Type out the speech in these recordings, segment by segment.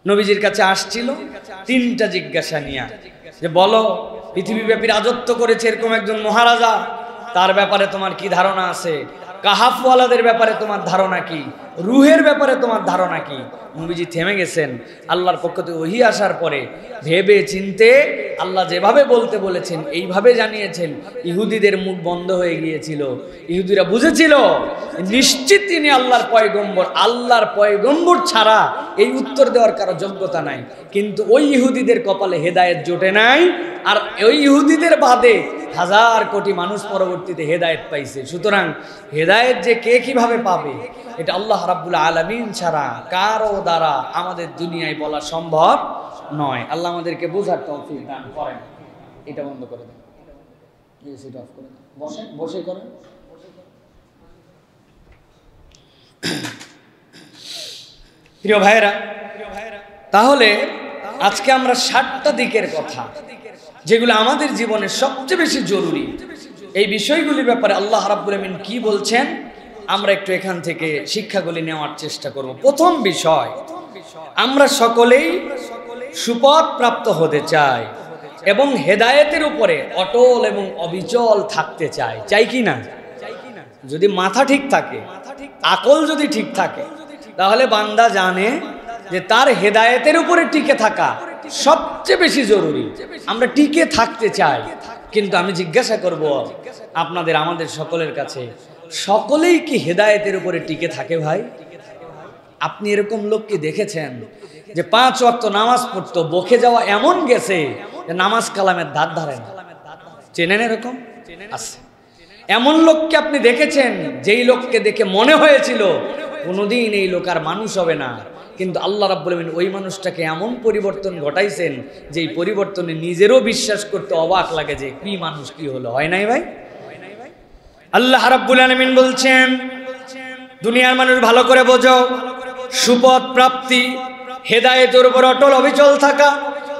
নবীজির কাছে আসছিল তিনটা জিজ্ঞাসা নিয়ে, যে বলো পৃথিবীব্যাপী রাজত্ব করেছে এরকম একজন মহারাজা, তার ব্যাপারে তোমার কি ধারণা আছে? কাহাফওয়ালাদের ব্যাপারে তোমার ধারণা কি? রুহের ব্যাপারে তোমার ধারণা কি? নবীজি থেমে গেছেন। আল্লাহর পক্ষ থেকে ওহী আসার পরে ভেবে চিনতে আল্লাহ যেভাবে বলতে বলেছেন এইভাবে জানিয়েছেন। ইহুদিদের মুখ বন্ধ হয়ে গিয়েছিল। ইহুদিরা বুঝেছিল নিশ্চিত তিনি আল্লাহর পয়গম্বর, আল্লাহর পয়গম্বর ছাড়া এই উত্তর দেওয়ার কারো যোগ্যতা নাই। কিন্তু ওই ইহুদিদের কপালে হেদায়েত জোটে নাই, আর ওই ইহুদিদের বাদে হাজার কোটি মানুষ পরবর্তীতে হেদায়েত পাইছে। সুতরাং হেদায়েত যে কে কিভাবে পাবে এটা আল্লাহ রাব্বুল আলামিন ছাড়া কারো দ্বারা আমাদের দুনিয়ায় বলা সম্ভব নয়। আল্লাহ আমাদেরকে বোঝার তৌফিক দান করেন। এটা বন্ধ করে দেন, এসিটা অফ করে দেন, বসেন, বসে করেন। প্রিয় ভাইরা, তাহলে আজকে আমরা 7টা দিকের কথা যেগুলো আমাদের জীবনে সবচেয়ে বেশি জরুরি, এই বিষয়গুলির ব্যাপারে আল্লাহ রাব্বুল আমিন কি বলছেন আমরা একটু এখান থেকে শিক্ষাগুলি নেওয়ার চেষ্টা করব। প্রথম বিষয়, আমরা সকলেই সুপথ প্রাপ্ত হতে চাই এবং হেদায়েতের উপরে অটল এবং অবিচল থাকতে চাই। চাই কি না? যদি মাথা ঠিক থাকে, আকল যদি ঠিক থাকে, তাহলে বান্দা জানে যে তার হেদায়েতের উপরে টিকে থাকা সবচেয়ে বেশি জরুরি। আমরা টিকে থাকতে চাই, কিন্তু আমি জিজ্ঞাসা করব আপনাদের, আমাদের সকলের কাছে, সকলেই কি হেদায়েতের উপরে টিকে থাকে? ভাই, আপনি এরকম লোক কি দেখেছেন যে 5 ওয়াক্ত নামাজ পড়তো, বকে যাওয়া এমন গেছে যে নামাজ কালামের ধার ধারে না? চেনেন এরকম? আছে। এমন লোককে আপনি দেখেছেন যেই লোককে দেখে মনে হয়েছিল কোনোদিন এই লোক আর মানুষ হবে না, কিন্তু আল্লাহ রাব্বুল আমিন ওই মানুষটাকে এমন পরিবর্তন ঘটাইছেন যে এই পরিবর্তনে নিজেরও বিশ্বাস করতে অবাক লাগে যে কি মানুষ, কি হলো। হয় নাই ভাই? আল্লাহ রাব্বুল আলামিন বলছেন, দুনিয়ার মানুষ ভালো করে বোঝো, সুপথ প্রাপ্তি, হেদায়েতের উপর অটল অবিচল থাকা,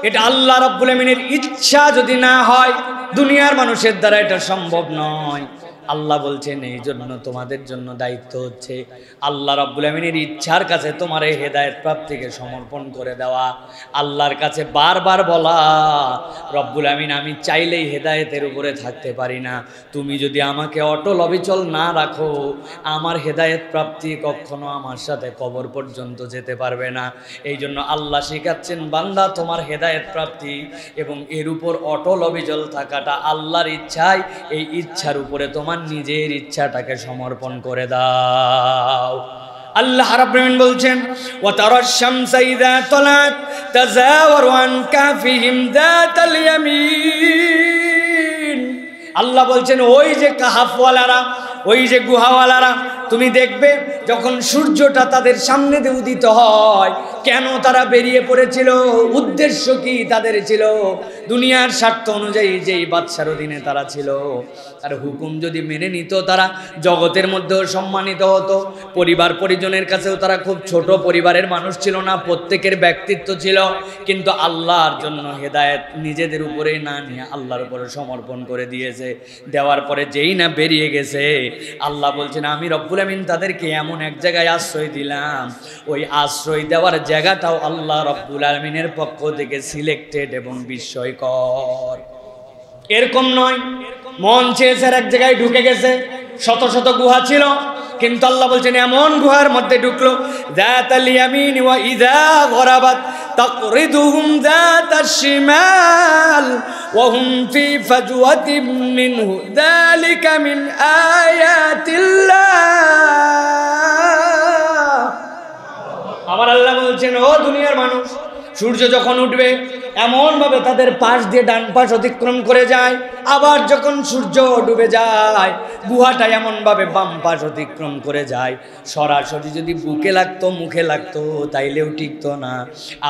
এটা আল্লাহ রাব্বুল আমিনের ইচ্ছা যদি না হয় দুনিয়ার মানুষের দ্বারা এটা সম্ভব নয়। আল্লাহ বলছেন এই জন্য তোমাদের জন্য দায়িত্ব হচ্ছে আল্লাহ রাব্বুল আমিনের ইচ্ছার কাছে তোমার এই হেদায়েত প্রাপ্তিকে সমর্পণ করে দেওয়া। আল্লাহর কাছে বারবার বলা, রব্বুল আমিন আমি চাইলেই হেদায়েতের উপরে থাকতে পারি না, তুমি যদি আমাকে অটল অবিচল না রাখো আমার হেদায়েত প্রাপ্তি কখনো আমার সাথে কবর পর্যন্ত যেতে পারবে না। এই জন্য আল্লাহ শিখাচ্ছেন, বান্দা তোমার হেদায়েত প্রাপ্তি এবং এর উপর অটল অবিচল থাকাটা আল্লাহর ইচ্ছায়, এই ইচ্ছার উপরে তোমার নিজের ইচ্ছাটাকে সমর্পণ করে দাও। আল্লাহ রাব্বুল আমিন বলছেন, ওয়া তারাশ শামসা ইযা তালাত তাযাওয়ারু আন কাফিহিম যাতাল ইয়ামিন। আল্লাহ বলছেন ওই যে কাহাফওয়ালারা, ওই যে গুহাওয়ালারা, তুমি দেখবে যখন সূর্যটা তাদের সামনে দিয়ে উদিত হয়, কেন তারা বেরিয়ে পড়েছিল, উদ্দেশ্য কি তাদের ছিল? দুনিয়ার স্বার্থ অনুযায়ী যেই বাদশার অধীনে তারা ছিল, আর হুকুম যদি মেনে নিত তারা জগতের মধ্যেও সম্মানিত হতো, পরিবার পরিজনের কাছেও তারা খুব ছোট পরিবারের মানুষ ছিল না, প্রত্যেকের ব্যক্তিত্ব ছিল, কিন্তু আল্লাহর জন্য হেদায়েত নিজেদের উপরে না নিয়ে আল্লাহর উপরে সমর্পণ করে দিয়েছে। দেওয়ার পরে যেই না বেরিয়ে গেছে, আল্লাহ বলছেন আমি রব্বুল আমিন তাদেরকে এমন এক জায়গায় আশ্রয় দিলাম, ওই আশ্রয় দেওয়ার জায়গাটাও আল্লাহ রব্বুল আমিনের পক্ষ থেকে সিলেক্টেড এবং বিস্ময়কর। এরকম নয় মন চেয়েছে এক জায়গায় ঢুকে গেছে, শত শত গুহা ছিল, কিন্তু আল্লাহ বলছেন এমন গুহার মধ্যে ঢুকলো, যাতাল ইয়ামিন ওয়া ইযা গরাবাত তাকরিদুহুম যাতাশ শিমাল ওয়া হুম ফি ফাজওয়াতিন মিনহু যালিকা মিন আয়াতিল্লাহ। আমার আল্লাহ বলছেন, ও দুনিয়ার মানুষ, সূর্য যখন উঠবে এমন ভাবে তাদের পাশ দিয়ে ডান পাশ অতিক্রম করে যায়, আবার যখন সূর্য ডুবে যায় গুহাটা এমন ভাবে বাম পাশ অতিক্রম করে যায়, সরাসরি যদি বুকে লাগতো মুখে লাগতো তাইলেও টিকতো না,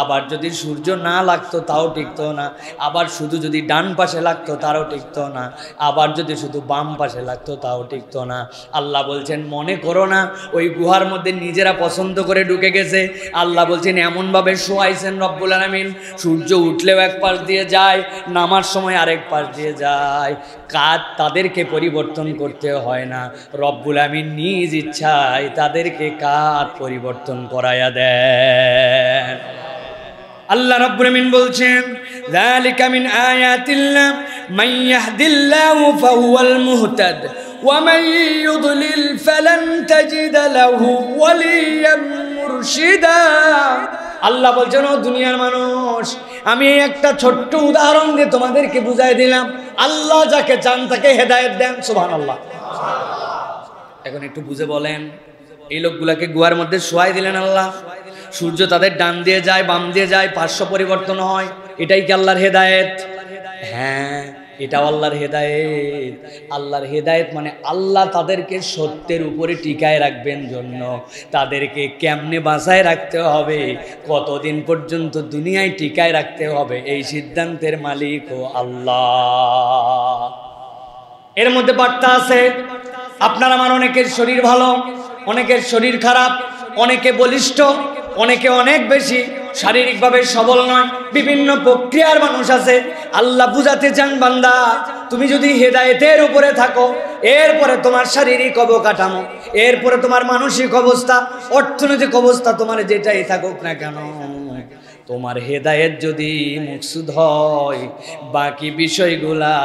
আবার যদি সূর্য না লাগতো তাও টিকতো না, আবার শুধু যদি ডান পাশে লাগতো তাও টিকতো না, আবার যদি শুধু বাম পাশে লাগতো তাও টিকতো না। আল্লাহ বলছেন মনে করো না ওই গুহার মধ্যে নিজেরা পছন্দ করে ঢুকে গেছে। আল্লাহ বলছেন এমনভাবে শোয়াইছেন রব্বুল আলামিন, সূর্য উঠলেও এক পাশ দিয়ে যায়, নামার সময় আরেক পাশ দিয়ে যায়, কাজ তাদেরকে পরিবর্তন করতে হয় না, রব্বুল আমিন নিজ ইচ্ছায় তাদেরকে কাজ পরিবর্তন করায়া দেন। আল্লাহ রাব্বুল আমিন বলছেন যালিকা মিন আয়াতিল্লাহ মান ইয়াহদিল্লাহু ফাহুয়াল মুহতাদ ওয়া মান ইউদ্লিল ফালান তাজিদ লাহু ওয়ালিয়াম মুরশিদা। আল্লাহ বলছেন, ও দুনিয়ার মানুষ, আমি একটা ছোট্ট উদাহরণ দিয়ে তোমাদেরকে বুঝাই দিলাম। আল্লাহ যাকে চান তাকে হেদায়েত দেন। সুবহানাল্লাহ। এখন একটু বুঝে বলেন, এই লোকগুলাকে গুহার মধ্যে শোয়াই দিলেন আল্লাহ, সূর্য তাদের ডান দিয়ে যায় বাম দিয়ে যায়, পার্শ্ব পরিবর্তন হয়, এটাই কি আল্লাহর হেদায়েত? হ্যাঁ, এটাও আল্লাহর হেদায়েত। আল্লাহর হেদায়েত মানে আল্লাহ তাদেরকে সত্যের উপরে টিকায় রাখবেন জন্য তাদেরকে কেমনে বাঁচায় রাখতে হবে, কতদিন পর্যন্ত দুনিয়ায় টিকায় রাখতে হবে, এই সিদ্ধান্তের মালিক ও আল্লাহ। এর মধ্যে বার্তা আছে, আপনার আমার অনেকের শরীর ভালো, অনেকের শরীর খারাপ, অনেকে বলিষ্ঠ, অনেকে অনেক বেশি শারীরিকভাবে সবল নয়, বিভিন্ন প্রক্রিয়ার মানুষ আছে। আল্লাহ বুঝাতে চান, বান্দা তুমি যদি হেদায়েতের উপরে থাকো, এরপরে তোমার শারীরিক অবকাঠামো, এরপরে তোমার মানসিক অবস্থা, অর্থনৈতিক অবস্থা, তোমার যেটাই থাকুক না কেন, তোমার হেদায়েত যদি মকসুদ হয়, বাকি বিষয়গুলা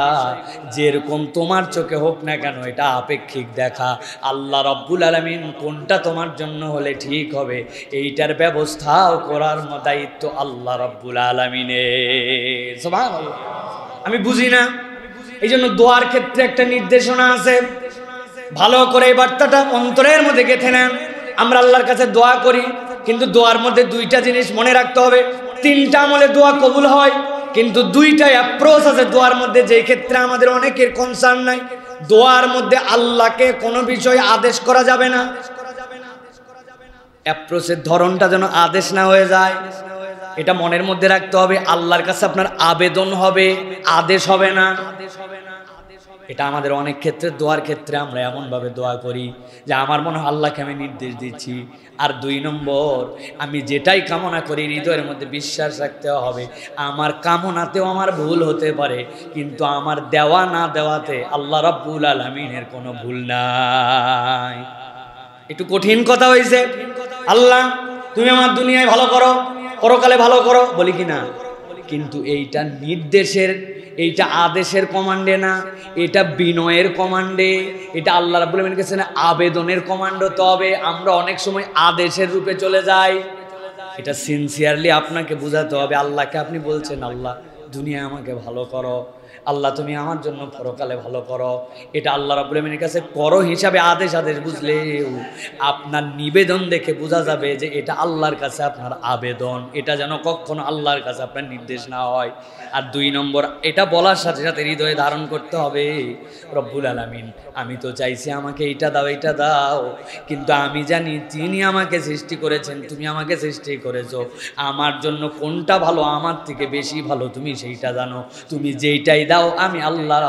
যেরকম তোমার চোখে হোক না কেন, এটা আপেক্ষিক দেখা। আল্লাহ রাব্বুল আলামিন কোনটা তোমার জন্য হলে ঠিক হবে, এইটার ব্যবস্থাও করার দায়িত্ব আল্লাহ রাব্বুল আলামিনের। সুবহানাল্লাহ। আমি বুঝি না, এই জন্য দোয়ার ক্ষেত্রে একটা নির্দেশনা আছে, ভালো করে এই বার্তাটা অন্তরের মধ্যে গেঁথে নেন। আমরা আল্লাহর কাছে দোয়া করি, কিন্তু দোয়ার মধ্যে দুইটা জিনিস মনে রাখতে হবে। তিনটা আমলে দোয়া কবুল হয়, কিন্তু দুইটা অ্যাপ্রোচ আছে দোয়ার মধ্যে, যেই ক্ষেত্রে আমাদের অনেকের কনসার্ন নাই। দোয়ার মধ্যে আল্লাহকে কোনো বিষয় আদেশ করা যাবে না, অ্যাপ্রোচের ধরনটা যেন আদেশ না হয়ে যায়, এটা মনের মধ্যে রাখতে হবে। আল্লাহর কাছে আপনার আবেদন হবে, আদেশ হবে না। এটা আমাদের অনেক ক্ষেত্রে দোয়ার ক্ষেত্রে আমরা এমনভাবে দোয়া করি যে আমার মনে হয় আল্লাহকে আমি নির্দেশ দিচ্ছি। আর দুই নম্বর, আমি যেটাই কামনা করি হৃদয়ের মধ্যে বিশ্বাস রাখতে হবে আমার কামনাতেও আমার ভুল হতে পারে, কিন্তু আমার দেওয়া না দেওয়াতে আল্লাহ রাব্বুল আলামিনের কোনো ভুল নাই। একটু কঠিন কথা হয়েছে, আল্লাহ তুমি আমার দুনিয়ায় ভালো করো, পরকালে ভালো করো, বলি কি না? কিন্তু এইটা নির্দেশের, এইটা আদেশের কমান্ডে না, এটা বিনয়ের কমান্ডে, এটা আল্লাহ রাব্বুল আলামিনের কাছে না, আবেদনের কমান্ড হতে হবে। আমরা অনেক সময় আদেশের রূপে চলে যাই। এটা সিনসিয়ারলি আপনাকে বোঝাতে হবে। আল্লাহকে আপনি বলছেন, আল্লাহ দুনিয়া আমাকে ভালো করো, আল্লাহ তুমি আমার জন্য পরকালে ভালো করো, এটা আল্লাহ রাব্বুল আলামিনের কাছে করো হিসাবে আদেশ বুঝলেও আপনার নিবেদন দেখে বোঝা যাবে যে এটা আল্লাহর কাছে আপনার আবেদন, এটা যেন কখনো আল্লাহর কাছে আপনার নির্দেশ না হয়। আর দুই নম্বর, এটা বলার সাথে সাথে হৃদয়ে ধারণ করতে হবে, রব্বুল আলামিন আমি তো চাইছি আমাকে এইটা দাও, এইটা দাও, কিন্তু আমি জানি তিনি আমাকে সৃষ্টি করেছেন, তুমি আমাকে সৃষ্টি করেছো, আমার জন্য কোনটা ভালো, আমার থেকে বেশি ভালো তুমি সেইটা জানো, তুমি যেইটাই দাও আমি আল্লাহ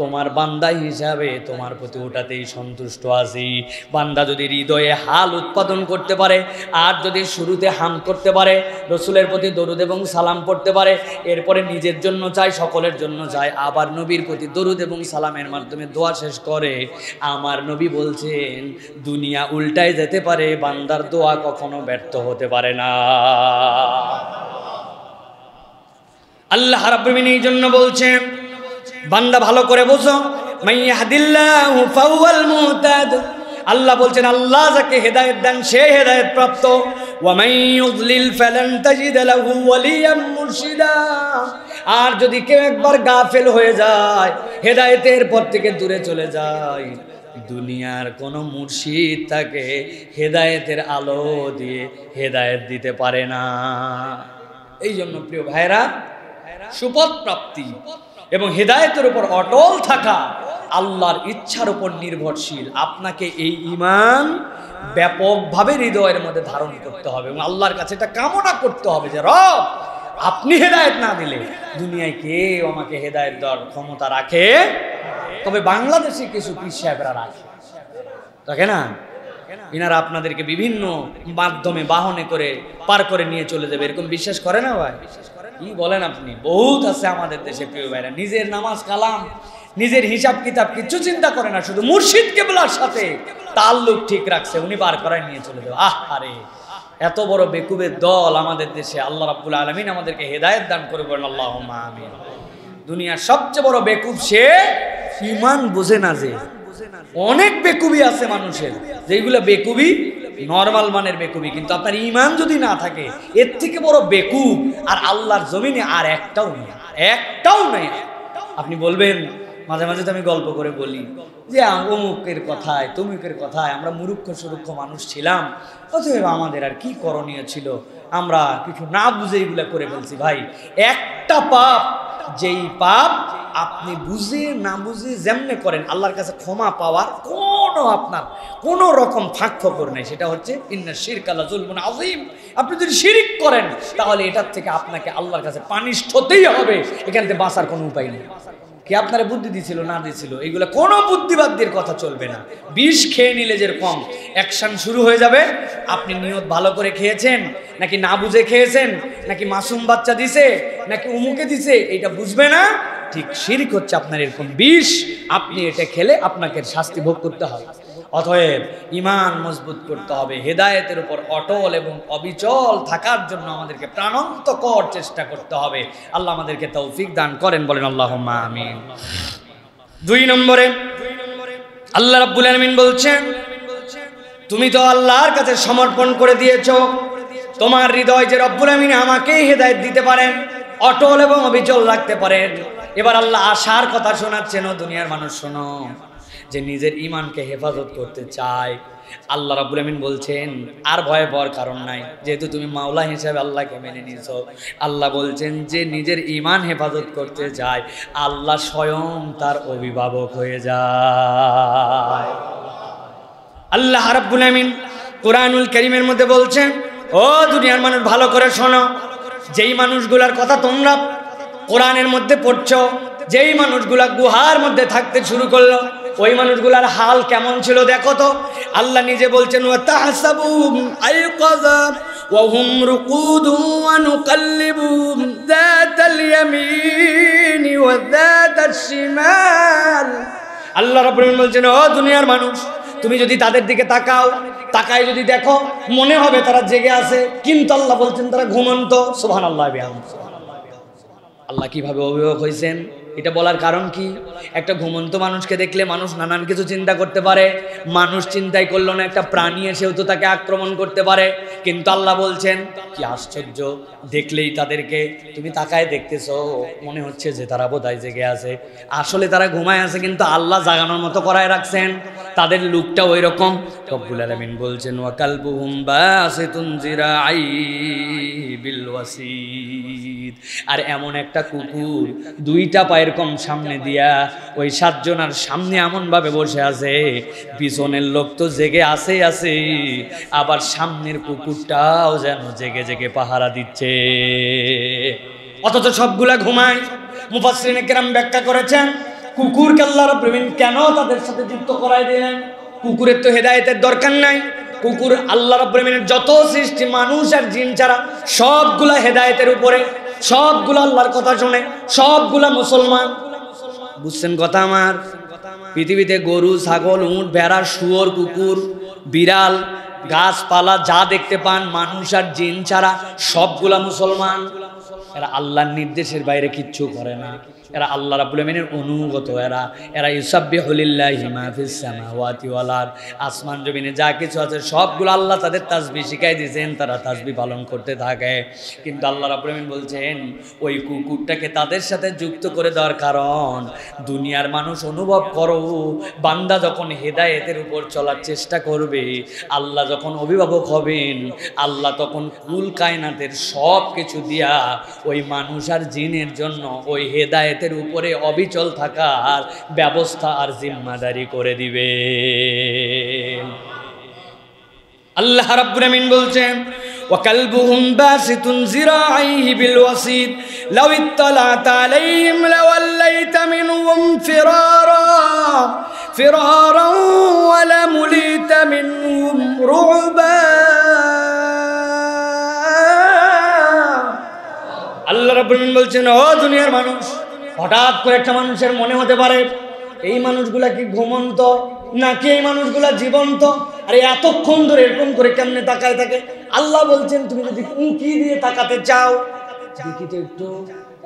তোমার বান্দা হিসাবে তোমার প্রতি ওটাতেই সন্তুষ্ট আছি। বান্দা যদি হৃদয়ে হাল উৎপাদন করতে পারে, আর যদি শুরুতে হাম করতে পারে, রসুলের প্রতি দরুদ এবং সালাম পড়তে পারে, এরপরে নিজের জন্য চাই, সকলের জন্য চাই, আবার নবীর প্রতি দরুদ এবং সালামের মাধ্যমে দোয়া শেষ করে, আমার নবী বলছেন দুনিয়া উল্টায় যেতে পারে, বান্দার দোয়া কখনো ব্যর্থ হতে পারে না। আল্লাহ রাব্বুল আলামিন এই জন্য বলছেন, বান্দা ভালো করে বোঝো, মাইয়াহদিল্লাহু ফাহুয়াল মুহতাদ। আল্লাহ বলছেন আল্লাহ যাকে হেদায়েত দেন সে হেদায়েত প্রাপ্ত, ওয়া মান ইউদ্লিল ফালান তাজিদ লাহু ওয়ালিয়াম মুরশিদা। আর যদি কেউ একবার গাফেল হয়ে যায়, হেদায়েতের পথ থেকে দূরে চলে যায়, দুনিয়ার কোনো মুর্শিদ তাকে হেদায়েতের আলো দিয়ে হেদায়েত দিতে পারে না। এই জন্য প্রিয় ভাইরা, সুপথ প্রাপ্তি এবং হেদায়েতের উপর অটল থাকা আল্লাহর ইচ্ছার উপর নির্ভরশীল। আপনাকে এই ঈমান ব্যাপকভাবে হৃদয়ের মধ্যে ধারণ করতে হবে এবং আল্লাহর কাছে এটা কামনা করতে হবে যে রব আপনি হেদায়েত না দিলে দুনিয়ায় কেউ আমাকে হেদায়েত দেওয়ার ক্ষমতা রাখে। তবে বাংলাদেশে কিছু পীর সাহেবরা রাখে না, ইনারা আপনাদেরকে বিভিন্ন মাধ্যমে বাহনে করে পার করে নিয়ে চলে যাবে, এরকম বিশ্বাস করে না ভাই? কি বলেন আপনি? বহুত আছে আমাদের দেশে প্রিয় ভাইরা, নিজের নামাজ কালাম, নিজের হিসাব কিতাব কিচ্ছু চিন্তা করে না, শুধু মুর্শিদ কেবলার সাথে তাল্লুক ঠিক রাখছে, উনি পার করায় নিয়ে চলে যাবে। আরে এত বড় বেকুবের দল আমাদের দেশে, আল্লাহ রাব্বুল আলামিন আমাদেরকে হেদায়েত দান করে বলেন আল্লাহুম্মা আমিন। দুনিয়ার সবচেয়ে বড় বেকুব সে ঈমান বোঝে না। যে অনেক বেকুবি আছে মানুষের, যেগুলো বেকুবি নরমাল মানের বেকুবি, কিন্তু আপনার ঈমান যদি না থাকে এর থেকে বড় বেকুব আর আল্লাহর জমিনে আর একটাও নেই, একটাও নেই। আপনি বলবেন মাঝে মাঝে তো আমি গল্প করে বলি যে অমুকের কথায় তমুকের কথায় আমরা মূর্খ সুরুক্ষ মানুষ ছিলাম, অতএব আমাদের আর কি করণীয় ছিল, আমরা কিছু না বুঝে এগুলা করে ফেলছি। ভাই, একটা পাপ, যেই পাপ আপনি বুঝে না বুঝে যেমনে করেন আল্লাহর কাছে ক্ষমা পাওয়ার কোনো আপনার কোনো রকম ফাঁক ফকর নেই, সেটা হচ্ছে ইন্না শিরকা লাযুলমুন আযীম। আপনি যদি শিরিক করেন তাহলে এটার থেকে আপনাকে আল্লাহর কাছে পানিশড হতেই হবে, এখান থেকে বাঁচার কোনো উপায় নেই। কে আপনারা বুদ্ধি দিছিল না দিছিল এগুলো কোনো বুদ্ধিবাদীর কথা চলবে না। বিষ খেয়ে নিলে যেরকম অ্যাকশন শুরু হয়ে যাবে, আপনি নিয়ত ভালো করে খেয়েছেন নাকি না বুঝে খেয়েছেন, নাকি মাসুম বাচ্চা দিছে নাকি উমুকে দিছে, এটা বুঝবে না। ঠিক শিরক হচ্ছে আপনার এরকম বিষ, আপনি এটা খেলে আপনাকে শাস্তি ভোগ করতে হবে। অতএব ঈমান মজবুত করতে হবে, হেদায়েতের উপর অটল এবং অবিচল থাকার জন্য আমাদেরকে প্রাণান্তকর চেষ্টা করতে হবে। আল্লাহ আমাদেরকে তৌফিক দান করেন, বলেন আল্লাহুম্মা আমিন। 2 নম্বরে আল্লাহ রাব্বুল আলামিন বলছেন, তুমি তো আল্লাহর কাছে সমর্পণ করে দিয়েছো, তোমার হৃদয় যে রব্বুল আলামিন আমাকেই হেদায়েত দিতে পারেন, অটল এবং অবিচল রাখতে পারেন। এবার আল্লাহ আশার কথা শোনাচ্ছেন, ও দুনিয়ার মানুষ শোনো, যে নিজের ঈমানকে হেফাজত করতে চায়। আল্লাহ রাব্বুল আমিন বলছেন আর ভয় পাওয়ার কারণ নাই, যেহেতু তুমি মাওলা হিসেবে আল্লাহকে মেনে নিয়েছো। আল্লাহ বলছেন যে নিজের ঈমান হেফাজত করতে চায়, আল্লাহ স্বয়ং তার অভিভাবক হয়ে যায়। আল্লাহ রাব্বুল আমিন কোরআনুল কারীমের মধ্যে বলছেন, ও দুনিয়ার মানুষ ভালো করে শোনো, যেই মানুষগুলার কথা তোমরা কোরআনের মধ্যে পড়ছো, যেই মানুষগুলা গুহার মধ্যে থাকতে শুরু করলো, ওই মানুষগুলার হাল কেমন ছিল দেখো তো। আল্লাহ নিজে বলছেন, ওয়া তাহসাবুহুম আইকাযা ওয়া হুম রুকুদুন ওয়া নুকাল্লিবুহুম যাতাল ইয়ামিনি ওয়া যাতাশ শিমাল। আল্লাহ রাব্বুল আলামিন বলছেন, ও দুনিয়ার মানুষ, তুমি যদি তাদের দিকে তাকাও, তাকায় যদি দেখো, মনে হবে তারা জেগে আছে, কিন্তু আল্লাহ বলছেন তারা ঘুমন্ত। সুবহানাল্লাহ বিহামদিহি। আল্লাহ কিভাবে অভিভাবক হয়েছেন এটা বলার কারণ কি? একটা ঘুমন্ত মানুষকে দেখলে মানুষ নানান কিছু চিন্তা করতে পারে, মানুষ চিন্তাই করলো না একটা প্রাণী এসেও তো তাকে আক্রমণ করতে পারে, কিন্তু আল্লাহ বলছেন কি আশ্চর্য, দেখলেই তাদেরকে তুমি তাকায় দেখতেছো, মনে হচ্ছে যে তারা বোধহয় জেগে আছে, আসলে তারা ঘুমায় আছে, কিন্তু আল্লাহ জাগানোর মতো করায় রাখছেন, তাদের লুকটা ওই রকম। রব্বুল আলামিন বলছেন, ওয়া কালবুহুম বাসিতুন জিরাই বিল ওয়াসিদ। আর এমন একটা কুকুর দুইটা পায়ের কম সামনে দিয়া ওই 7 জনের সামনে এমন ভাবে বসে আছে, পিছনের লোক তো জেগে আছে, আবার সামনের কুকুরটাও যেন জেগে জেগে পাহারা দিচ্ছে, অথচ সবগুলা ঘুমায়। মুফাসসিরিনে কেরাম ব্যাখ্যা করেছেন, কুকুরকে আল্লাহ রাব্বুল আলামিন কেন তাদের সাথে যুক্ত করাই দিলেন? কুকুরের তো হেদায়েতের দরকার নাই। কুকুর আল্লাহ রাব্বুল আলামিনের যত সৃষ্টি মানুষ আর জিন ছাড়া সবগুলা হেদায়েতের উপরে, সবগুলা আল্লাহর কথা শুনে, সবগুলা মুসলমান। বুঝছেন কথা আমার? পৃথিবীতে গরু, ছাগল, উট, ভেড়া, শুয়োর, কুকুর, বিড়াল, গাছপালা যা দেখতে পান মানুষ আর জিন ছাড়া সবগুলা মুসলমান। এরা আল্লাহর নির্দেশের বাইরে কিচ্ছু করে না, এরা আল্লাহ রাব্বুল আমিনের অনুগত, এরা ইউসাব্বিহু লিল্লাহি মা ফিস সামাওয়াতি ওয়াল আরদ। আসমান জমিনে যা কিছু আছে সবগুলো আল্লাহ তাদের তাসবিহ শিখাই দিয়েছেন, তারা তাসবিহ পালন করতে থাকে। কিন্তু আল্লাহ রাব্বুল আমিন বলছেন ওই কুকুরটাকে তাদের সাথে যুক্ত করে দেওয়ার কারণ, দুনিয়ার মানুষ অনুভব করো, বান্দা যখন হেদায়েতের উপর চলার চেষ্টা করবে, আল্লাহ যখন অভিভাবক হবেন, আল্লাহ তখন কুল কায়নাতের সব কিছু দিয়া ওই মানুষ আর জিনের জন্য ওই হেদায়েতের উপরে অবিচল থাকার ব্যবস্থা আর জিম্মাদারি করে দিবে। আল্লাহ রাব্বুল আমিন বলছেন, ওয়া কালবুহুম বাসিতুন জিরাইহি বিল ওয়াসিদ লাউ ইত্তালা'তা আলাইহিম লাওয়াল্লাইতা মিনহুম ফিরারা ওয়া লামুলিতা মিনহুম রু'বা। আল্লাহ রাব্বুল আমিন বলছেন, ও দুনিয়ার মানুষ, হঠাৎ করে একটা মানুষের মনে হতে পারে এই মানুষগুলা কি ঘুমন্ত নাকি এই মানুষগুলা জীবন্ত? আরে এতক্ষণ ধরে এরকম করে কেমনে তাকায় থাকে? আল্লাহ বলছেন তুমি যদি উঁকি দিয়ে তাকাতে চাও, দেখি তো একটু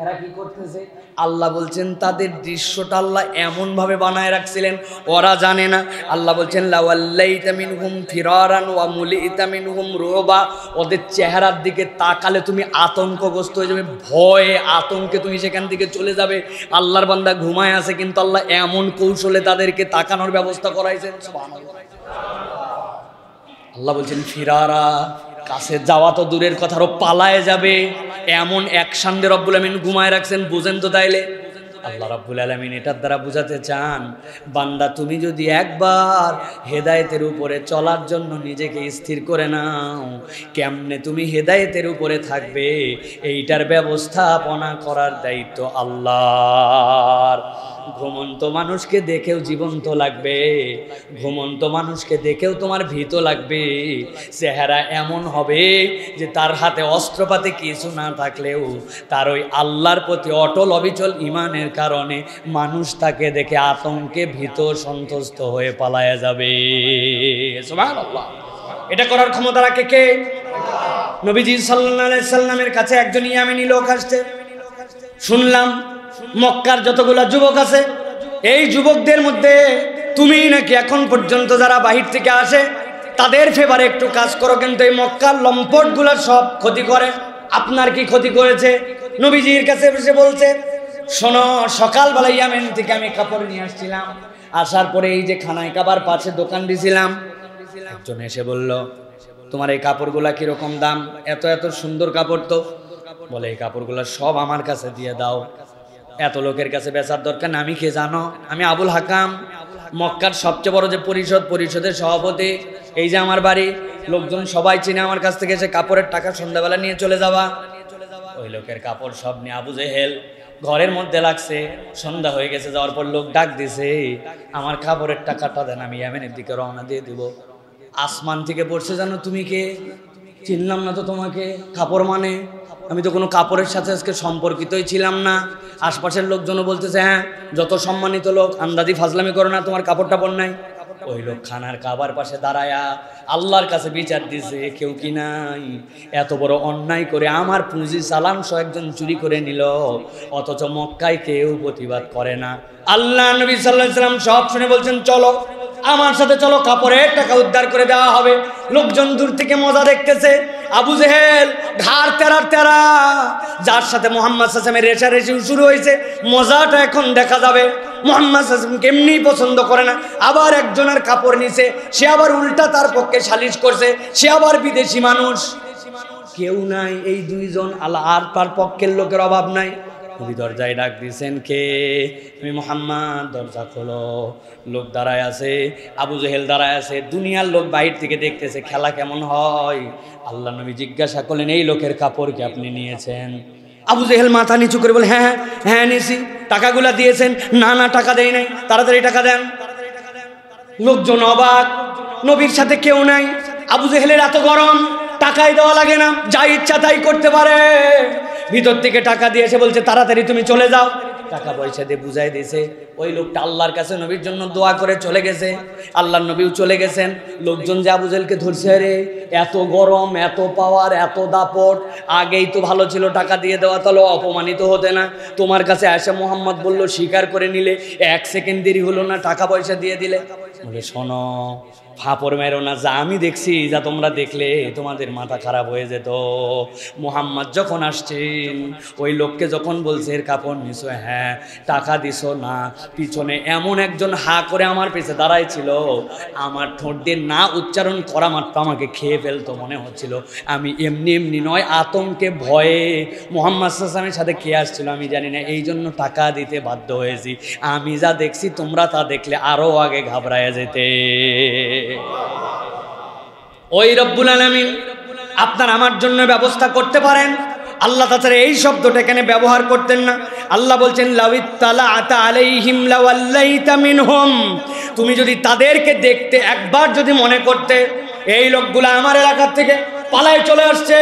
এরা কি করতেছে। আল্লাহ বলছেন তাদের দৃশ্যটা আল্লাহ এমন ভাবে বানায় রাখছিলেন ওরা জানে না। আল্লাহ বলছেন লাওয়াল্লাইতা মিনহুম ফিরারান ওয়া মুলিতা মিনহুম রুবা, ওদের চেহারার দিকে তাকালে তুমি আতঙ্কগ্রস্ত হয়ে যাবে, ভয়ে আতঙ্কে তুমি সেখান থেকে চলে যাবে। আল্লাহর বান্দা ঘুমায় আছে কিন্তু আল্লাহ এমন কৌশলে তাদেরকে তাকানোর ব্যবস্থা করাইছেন। সুবহানাল্লাহ। আল্লাহ বলছেন ফিরারা, কাছে যাওয়া তো দূরের কথা, আরো পালায় যাবে, এমন অ্যাকশন দিয়ে রব্বুল আলামিন ঘুমায় রাখছেন। বুঝেন তো তাইলে আল্লাহ রাব্বুল আলামিন এটার দ্বারা বুঝাতে চান, বান্দা তুমি যদি একবার হেদায়েতের উপরে চলার জন্য নিজেকে স্থির করে নাও, কেমনে তুমি হেদায়েতের উপরে থাকবে এইটার ব্যবস্থাপনা করার দায়িত্ব আল্লাহর। ঘুমন্ত মানুষকে দেখেও জীবন্ত লাগবে, ঘুমন্ত মানুষকে দেখেও তোমার ভীত লাগবে। চেহারা এমন হবে যে তার হাতে অস্ত্রপাতি কিছু না থাকলেও তার ওই আল্লাহর প্রতি অটল অবিচল ঈমানের কারণে মানুষ তাকে দেখে আতঙ্কে ভীত সন্ত্রস্ত হয়ে পালায়া যাবে। সুবহানাল্লাহ। এটা করার ক্ষমতা রাখে কে? নবীজি সাল্লাল্লাহু আলাইহি সাল্লামের কাছে একজন ইয়ামেনী লোক আসছে। শুনলাম মক্কার যতগুলা যুবক আছে এই যুবকদের মধ্যে তুমি নাকি এখন পর্যন্ত যারা বাহির থেকে আসে তাদের ফেভারে একটু কাজ করো, কিন্তু এই মক্কার লম্পটগুলা সব ক্ষতি করে। আপনার কি ক্ষতি করেছে? নবীজির কাছে এসে বলছে, শোনো, সকালবেলা ইয়ামেন থেকে আমি কাপড় নিয়ে আসছিলাম, আসার পরে এই যে খানায় কাবার পাশে দোকান দিয়েছিলাম, একজন এসে বলল তোমার এই কাপড়গুলা কিরকম দাম? এত এত সুন্দর কাপড় তো। বলে এই কাপড়গুলা সব আমার কাছে দিয়ে দাও, এত লোকের কাছে বেচার দরকার না। আমি কে জানো? আমি আবুল হাকাম, মক্কার সবচেয়ে বড় যে পরিষদের সভাপতি। এই যে আমার বাড়ি, লোকজন সবাই চিনে, আমার কাছ থেকে এসে কাপড়ের টাকা সন্ধ্যাবেলা নিয়ে চলে যাওয়া। ওই লোকের কাপড় সব নিয়ে আবু জেহেল ঘরের মধ্যে লাগছে। সন্ধ্যা হয়ে গেছে, যাওয়ার পর লোক ডাক দিছে, আমার কাপড়ের টাকাটা দেন, আমি ইয়ামেনের দিকে রওনা দিয়ে দিব। আসমান থেকে পড়ছে, জানো তুমি কে? চিনলাম না তো তোমাকে। কাপড় মানে? আমি তো কোনো কাপড়ের সাথে আজকে সম্পর্কিতই ছিলাম না। আশপাশের লোকজনও বলতেছে হ্যাঁ, যত সম্মানিত লোক, আন্দাজি ফাজলামি করো না, তোমার কাপড় টাপড় নাই। ওই লোক খানার কাবার পাশে দাঁড়ায়া আল্লাহর কাছে বিচার দিছে, কেউ কি নাই? এত বড় অন্যায় করে আমার পুঁজি চালান সহ একজন চুরি করে নিল, অথচ মক্কায় কেউ প্রতিবাদ করে না। আল্লাহ নবী সাল্লাল্লাহু আলাইহি সাল্লাম সব শুনে বলছেন, চলো আমার সাথে, চলো, কাপড়ের টাকা উদ্ধার করে দেওয়া হবে। লোকজন দূর থেকে মজা দেখতেছে। আবু জেহেল ঘাড় তেরা, যার সাথে মুহাম্মদ সাল্লাল্লাহু আলাইহি ওয়াসাল্লামের রেষারেষি শুরু হয়েছে, মজাটা এখন দেখা যাবে। মুহাম্মদ সাল্লাল্লাহু আলাইহি ওয়াসাল্লাম কেমনি পছন্দ করে না, আবার একজনের কাপড় নিছে, সে আবার উল্টা তার পক্ষে সালিশ করছে, সে আবার বিদেশি মানুষ। কেউ নাই, এই দুইজন আল্লাহ, আর তার পক্ষের লোকের অভাব নাই। নবী দরজায় ডাক দিয়েছেন, কে? তুমি মুহাম্মদ, দরজা খোলো। লোক দাঁড়ায় আছে, আবু জেহেল দাঁড়ায় আছে, দুনিয়ার লোক বাইরে থেকে দেখতেছে খেলা কেমন হয়। আল্লাহ নবী জিজ্ঞাসা করলেন, এই লোকের কাপড় কি আপনি নিয়েছেন? আবু জেহেল মাথা নিচু করে বলে, হ্যাঁ হ্যাঁ নিয়েছি। টাকাগুলা দিয়েছেন? না না, টাকা দেই নাই। তাড়াতাড়ি টাকা দেন। লোকজন অবাক, নবীর সাথে কেউ নাই। আবু জেহেলের এত গরম, টাকাই দেওয়া লাগে না, যা ইচ্ছা তাই করতে পারে। ভিতর থেকে টাকা দিয়েছে, বলছে তাড়াতাড়ি তুমি চলে যাও। টাকা পয়সা দিয়ে বুঝাই দিয়েছে। ওই লোকটা আল্লাহর কাছে নবীর জন্য দোয়া করে চলে গেছে। আল্লাহর নবীও চলে গেছেন। লোকজন যে আবু জেহেলকে ধরছে, রে এত গরম, এত পাওয়ার, এত দাপট, আগেই তো ভালো ছিল টাকা দিয়ে দেওয়া, তাহলে অপমানিত হতে না। তোমার কাছে আসে মুহাম্মদ বলল, স্বীকার করে নিলে, 1 সেকেন্ড দেরি হলো না, টাকা পয়সা দিয়ে দিলে। বলে শোনো, ফাপড় মেরো না, যা আমি দেখছি, যা তোমরা দেখলে তোমাদের মাথা খারাপ হয়ে যেত। মুহাম্মদ যখন আসছেন, ওই লোককে যখন বলছে এর কাপড় নিছো, হ্যাঁ, টাকা দিছো না, পিছনে এমন একজন হা করে আমার পেছে দাঁড়াই ছিল, আমার ঠোঁট দিয়ে না উচ্চারণ করা মাত্র আমাকে খেয়ে ফেলতো মনে হচ্ছিল। আমি এমনি এমনি নয়, আতঙ্কে ভয়ে মুহাম্মদ সাল্লাল্লাহু আলাইহি ওয়াসাল্লামের সাথে কে আসছিল আমি জানি না, এই জন্য টাকা দিতে বাধ্য হয়েছি। আমি যা দেখছি তোমরা তা দেখলে আরো আগে ঘাবড়ায় যেতে। ওই রব্বুল আলামিন আপনার আমার জন্য ব্যবস্থা করতে পারেন। আল্লাহ তাছাড়া এই শব্দটা এখানে ব্যবহার করতেন না। আল্লাহ বলছেন, লাউইত্তালাআতা আলাইহিম লাওয়াল্লাইতা মিনহুম, তুমি যদি তাদেরকে দেখতে, একবার যদি মনে করতে এই লোকগুলো আমার এলাকার থেকে পালায় চলে আসছে,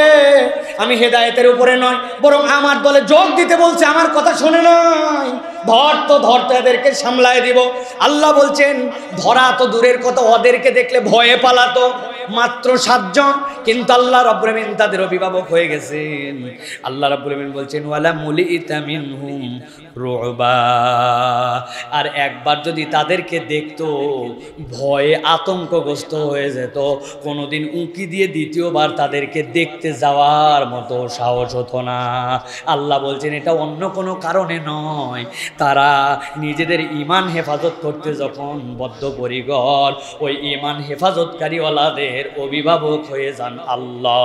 আমি হেদায়েতের উপরে নয়, বরং আমার দলে যোগ দিতে বলছে, আমার কথা শোনে নাই। ধরতো এদেরকে সামলায় দিব। আল্লাহ বলছেন ধরা তো দূরের কথা, ওদেরকে দেখলে ভয়ে পালাতো। মাত্র 7 জন, কিন্তু আল্লাহ রাব্বুল আলামিন তাদের অভিভাবক হয়ে গেছেন। আল্লাহ রাব্বুল আলামিন বলছেন ওয়ালা মুলিতা মিনহুম রুবা। আর একবার যদি তাদেরকে দেখতো ভয়ে আতঙ্কগ্রস্ত হয়ে যেত, কোনোদিন উঁকি দিয়ে দ্বিতীয়বার তাদেরকে দেখতে যাওয়ার মতো সাহস হতো না। আল্লাহ বলছেন এটা অন্য কোনো কারণে নয়, তারা নিজেদের ঈমান হেফাজত করতে যখন বদ্ধপরিকর, ওই ঈমান হেফাজতকারী ওয়ালাদের অভিভাবক হয়ে যান আল্লাহ।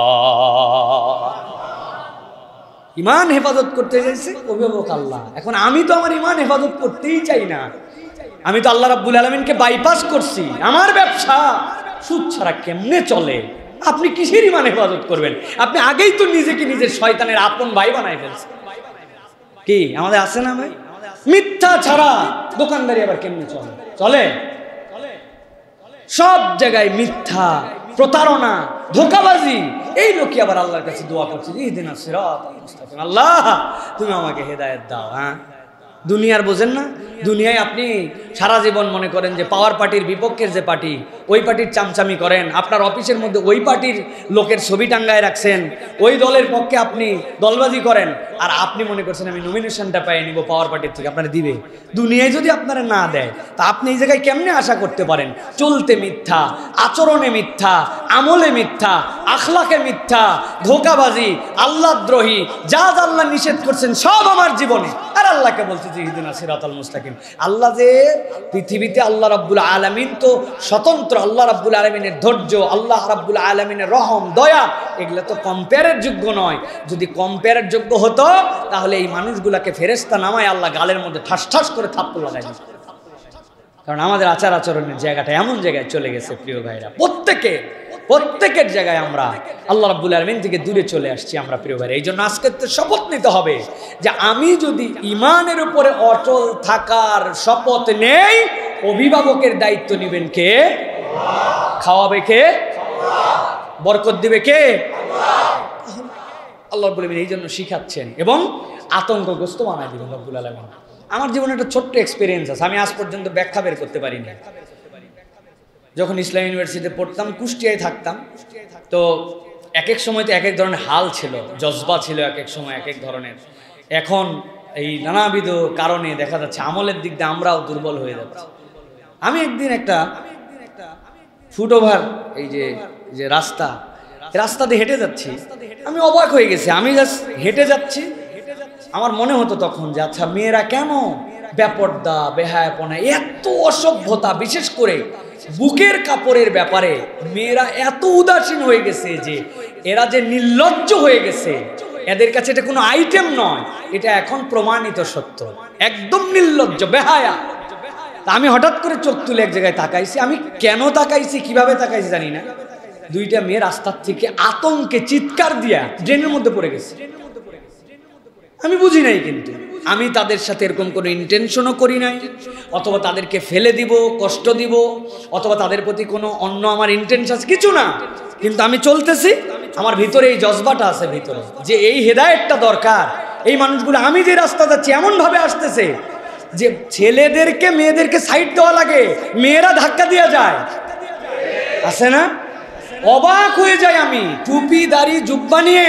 ঈমান হেফাজত করতে চাইছে, অভিভাবক আল্লাহ। এখন আমি তো আমার ঈমান হেফাজত করতেই চাই না, আমি তো আল্লাহ রাব্বুল আলামিনকে বাইপাস করছি। আমার ব্যবসা সুদ ছাড়া কেমনে চলে? আপনি কিসের ঈমান হেফাজত করবেন? আপনি আগেই তো নিজেকে নিজের শয়তানের আপন ভাই বানাই ফেলছেন। কি আমাদের আছে না ভাই? মিথ্যা ছাড়া দোকানদারি আবার কেমনে চলে? চলে সব জায়গায় মিথ্যা, প্রতারণা, ধোঁকাবাজি। এই লোকই আবার আল্লাহর কাছে দোয়া করছে, ইহদিনাস সিরাতাল মুস্তাকিম, আল্লাহ তুমি আমাকে হেদায়েত দাও। হ্যাঁ, দুনিয়ার বোঝেন না? দুনিয়ায় আপনি সারা জীবন মনে করেন যে পাওয়ার পার্টির বিপক্ষের যে পার্টি, ওই পার্টির চামচামি করেন। আপনার অফিসের মধ্যে ওই পার্টির লোকের ছবি টাঙ্গায় রাখছেন, ওই দলের পক্ষে আপনি দলবাজি করেন, আর আপনি মনে করছেন আমি নমিনেশনটা পেয়ে নিব পাওয়ার পার্টির থেকে। আপনারা দিবে? দুনিয়ায় যদি আপনারা না দেয়, তা আপনি এই জায়গায় কেমনে আশা করতে পারেন? চলতে মিথ্যা, আচরণে মিথ্যা, আমলে মিথ্যা, আখলাকে মিথ্যা, ধোঁকাবাজি, আল্লাহদ্রোহী, যা আল্লাহ নিষেধ করছেন সব আমার জীবনে। আর আল্লাহকে বলছে যে ইহদিনাস সিরাতাল মুস্তাকিম। আল্লাহ যে পৃথিবীতে, আল্লাহ রাব্বুল আলামিন তো স্বতন্ত্র। আল্লাহ রাব্বুল আলামিনের ধৈর্য, আল্লাহ রাব্বুল আলামিনের রহম, দয়া, এগুলো তো কম্পেয়ারের যোগ্য নয়। যদি কম্পেয়ারের যোগ্য হতো তাহলে এই মানুষগুলাকে ফেরেশতা নামায় আল্লাহ গালের মধ্যে ঠাস ঠাস করে থাপ্পড় লাগাই দিত। কারণ আমাদের আচার আচরণের জায়গাটা এমন জায়গায় চলে গেছে প্রিয় ভাইরা, প্রত্যেকের জায়গায় আমরা আল্লাহ রাব্বুল আলামিন থেকে দূরে চলে আসছি আমরা প্রিয় ভাইরা। এই জন্য আজকে শপথ নিতে হবে যে আমি যদি ঈমানের উপরে অটল থাকার শপথ নেই, অভিভাবকের দায়িত্ব নেবেন কে? খাওয়াবে কে? বরকত দিবে কে? আল্লাহ রাব্বুল আলামিন এই জন্য শিখাচ্ছেন এবং আতঙ্কগ্রস্ত বানায় দিবেন রাব্বুল আলামিন। আমার জীবনে একটা ছোট্ট এক্সপিরিয়েন্স আছে, আমি আজ পর্যন্ত ব্যাখ্যা বের করতে পারিনি। যখন ইসলাম ইউনিভার্সিটিতে পড়তাম, কুষ্টিয়ায় থাকতাম, তো এক এক সময় তো এক এক ধরনের হাল ছিল, জজবা ছিল এক এক সময় এক এক ধরনের। এখন এই নানাবিধ কারণে দেখা যাচ্ছে আমলের দিক দিয়ে আমরাও দুর্বল হয়ে যাচ্ছি। আমি একদিন একটা ফুটওভার, এই যে রাস্তা দিয়ে হেঁটে যাচ্ছি, আমি অবাক হয়ে গেছি। আমি জাস্ট হেঁটে যাচ্ছি, আমার মনে হতো তখন যে আচ্ছা মেয়েরা কেন বেপর্দা, বেহায়াপনা, এত অসভ্যতা, বিশেষ করে বুকের কাপড়ের ব্যাপারে মেয়েরা এত উদাসীন হয়ে গেছে যে এরা যে নির্লজ্জ হয়ে গেছে, এদের কাছে এটা কোনো আইটেম নয়, এটা এখন প্রমাণিত সত্য। একদম নির্লজ্জ, বেহায়া। আমি হঠাৎ করে চোখ তুলে এক জায়গায় তাকাইছি। আমি কেন তাকাইছি, কিভাবে তাকাইছি জানি না, দুইটা মেয়ে রাস্তার থেকে আতঙ্কে চিৎকার দিয়া ড্রেনের মধ্যে পড়ে গেছে। আমি বুঝি নাই, কিন্তু আমি তাদের সাথে এরকম কোনো ইন্টেনশনও করি নাই, অথবা তাদেরকে ফেলে দিব, কষ্ট দিব, অথবা তাদের প্রতি কোনো অন্য আমার ইন্টেনশন কিছু না। কিন্তু আমি চলতেছি, আমার ভিতরে এই জজবাটা আছে ভিতরে যে এই হেদায়েতটা দরকার। এই মানুষগুলো, আমি যে রাস্তা যাচ্ছি এমন ভাবে আসতেছে যে ছেলেদেরকে মেয়েদেরকে সাইড দেওয়া লাগে, মেয়েরা ধাক্কা দিয়ে যায়, আছে না? অবাক হয়ে যাই আমি। টুপি, দাড়ি, জুব্বা নিয়ে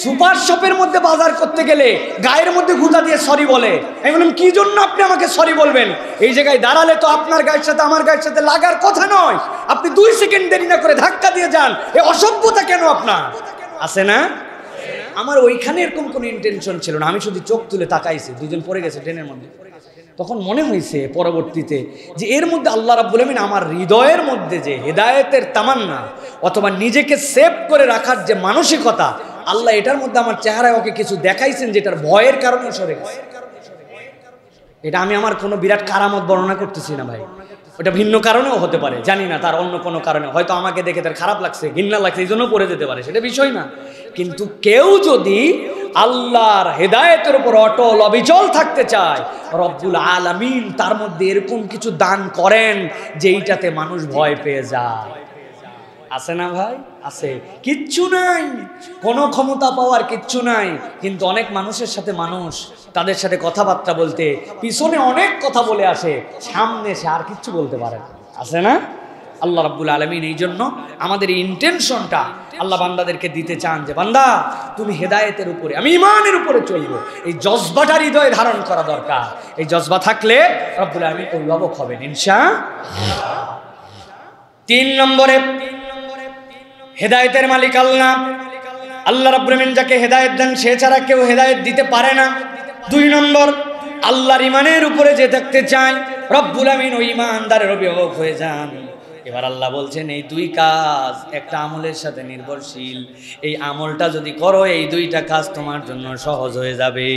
সুপার শপের মধ্যে বাজার করতে গেলে গায়ের মধ্যে গুঁতা দিয়ে সরি বলে। আমি বললাম কি জন্য আপনি আমাকে সরি বলবেন? এই জায়গায় দাঁড়ালে তো আপনার গায়ের সাথে আমার গায়ের সাথে লাগার কথা নয়, আপনি 2 সেকেন্ড দেরি না করে ধাক্কা দিয়ে যান, এই অসভ্যতা কেন আপনার? আছে না? আমার ওইখানে এরকম কোনো ইন্টেনশন ছিল না, আমি শুধু চোখ তুলে তাকাইছি, দুজন পড়ে গেছে ট্রেনের মধ্যে। তখন মনে হয়েছে পরবর্তীতে যে এর মধ্যে আল্লাহ রাব্বুল আলামিন আমার হৃদয়ের মধ্যে যে হেদায়েতের তামান্না অথবা নিজেকে সেভ করে রাখার যে মানসিকতা, আল্লাহ এটার মধ্যে আমার চেহারায় ওকে কিছু দেখাইছেন যেটার ভয়ের কারণে সরে গেছে। এটা আমি আমার কোনো বিরাট কারামত বর্ণনা করতেছি না ভাই, ওটা ভিন্ন কারণেও হতে পারে, জানি না, তার অন্য কোনো কারণে হয়তো আমাকে দেখে তার খারাপ লাগছে, ঘৃণা লাগছে, এই জন্য পড়ে যেতে পারে, সেটা বিষয় না। কিন্তু কেউ যদি আল্লাহর হেদায়েতের উপর অটল অবিচল থাকতে চায়, রব্বুল আলামিন তার মধ্যে এরকম কিছু দান করেন যেইটাতে মানুষ ভয় পেয়ে যায়। আছে না ভাই? আছে? কিচ্ছু নাই, কোনো ক্ষমতা পাওয়ার কিচ্ছু নাই। কিন্তু অনেক মানুষের সাথে মানুষ, তাদের সাথে কথাবার্তা বলতে পিছনে অনেক কথা বলে আসে, সামনে সে আর কিচ্ছু বলতে পারে না, আছে না? আল্লাহ রাব্বুল আলামিন এই জন্য আমাদের এই ইন্টেনশনটা আল্লাহ বান্দাদেরকে দিতে চান যে বান্দা তুমি হেদায়েতের উপরে, আমি ঈমানের উপরে চলবো, এই জজবাটা হৃদয়ে ধারণ করা দরকার। এই জজবা থাকলে রাব্বুল আলামিন অভিভাবক হবেন ইনশাআল্লাহ। 3 নম্বরে হেদায়েতের মালিক আল্লাহ। আল্লাহ রাব্বুল আলামিন যাকে হেদায়েত দেন সে ছাড়া কেউ হেদায়েত দিতে পারে না। 2 নম্বর, আল্লাহর ঈমানের উপরে যে থাকতে চায় রব্বুল আলামিন ওই ঈমানদারের অভিভাবক হয়ে যান। এবার আল্লাহ বলছেন এই 2 কাজ একটা আমলের সাথে নির্ভরশীল, এই আমলটা যদি করো এই 2টা কাজ তোমার জন্য সহজ হয়ে যাবে।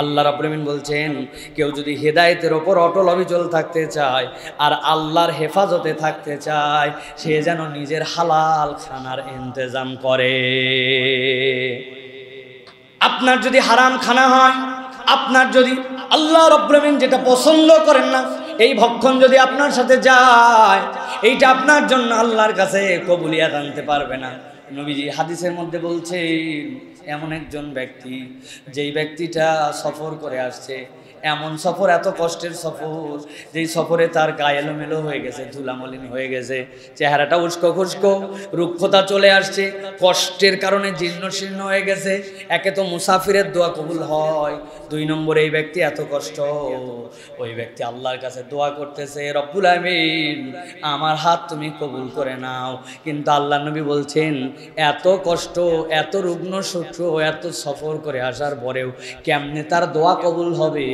আল্লাহ রাব্বুল আলামিন বলছেন কেউ যদি হেদায়েতের ওপর অটল অবিচল থাকতে চায় আর আল্লাহর হেফাজতে থাকতে চায়, সে যেন নিজের হালাল খানার ইন্তজাম করে। আপনার যদি হারাম খানা হয়, আপনার যদি আল্লাহ রাব্বুল আলামিন যেটা পছন্দ করেন না এই ভক্ষণ যদি আপনার সাথে যায়, এইটা আপনার জন্য আল্লাহর কাছে কবুলিয়াত আনতে পারবে না। নবীজি হাদিসের মধ্যে বলছেন এমন একজন ব্যক্তি, যেই ব্যক্তিটা সফর করে আসছে, এমন সফর, এত কষ্টের সফর, যেই সফরে তার গায়ে এলোমেলো হয়ে গেছে, ধুলামলিন হয়ে গেছে, চেহারাটা উস্কো খুস্কো, রুক্ষতা চলে আসছে, কষ্টের কারণে জীর্ণ শীর্ণ হয়ে গেছে। একে তো মুসাফিরের দোয়া কবুল হয়, 2 নম্বরে এই ব্যক্তি এত কষ্ট, ওই ব্যক্তি আল্লাহর কাছে দোয়া করতেছে রব্বুল আমিন আমার হাত তুমি কবুল করে নাও। কিন্তু আল্লাহ নবী বলছেন এত কষ্ট, এত রুগ্ন শস্য, এত সফর করে আসার পরেও কেমনে তার দোয়া কবুল হবে?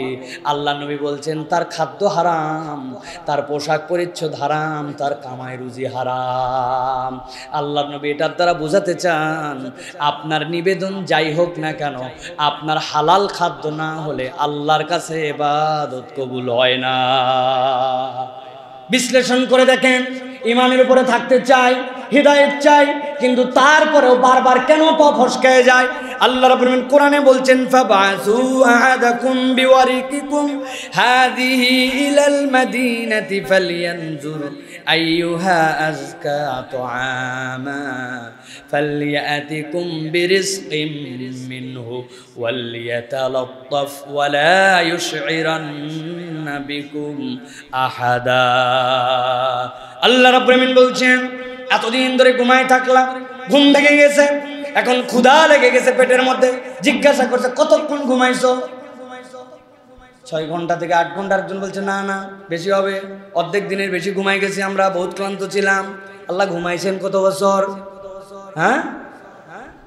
আল্লাহ নবী বলছেন তার খাদ্য হারাম, তার পোশাক পরিচ্ছদ হারাম, তার কামাই রুজি হারাম। আল্লাহ নবী এটার দ্বারা বোঝাতে চান আপনার নিবেদন যাই হোক না কেন, আপনার হালাল খাদ্য না হলে আল্লাহর কাছে ইবাদত কবুল হয় না। বিশ্লেষণ করে দেখেন, ঈমানের উপরে থাকতে চাই, হিদায়াত চাই, কিন্তু তারপরেও বারবার কেন পা ফসকে যায়? আল্লাহ রাব্বুল আলামিন কোরআনে বলছেন ফাবাসু আহাদাকুম বিওয়ারিকিকুম হাযিহি ইলাল মাদিনাতি ফালয়ানজুর আইয়ুহা আযকা তুআমা ফালইয়াতিকুম বিরিজকিম মিনহু ওয়ালইয়াতালাত্তাফ ওয়ালা ইউশইরান্না বিকুম আহাদা। আল্লাহ রাব্বুল আলামিন বলছেন এতদিন ধরে ঘুমায় থাকলাম, ঘুম ভেঙে গেছে, এখন ক্ষুধা লেগে গেছে পেটের মধ্যে, জিজ্ঞাসা করছে কতক্ষণ ঘুমাইছো? 6 ঘন্টা থেকে 8 ঘন্টা। একজন বলছে না না বেশি হবে, অর্ধেক দিনের বেশি ঘুমাই গেছি, আমরা বহুত ক্লান্ত ছিলাম। আল্লাহ ঘুমাইছেন কত বছর? হ্যাঁ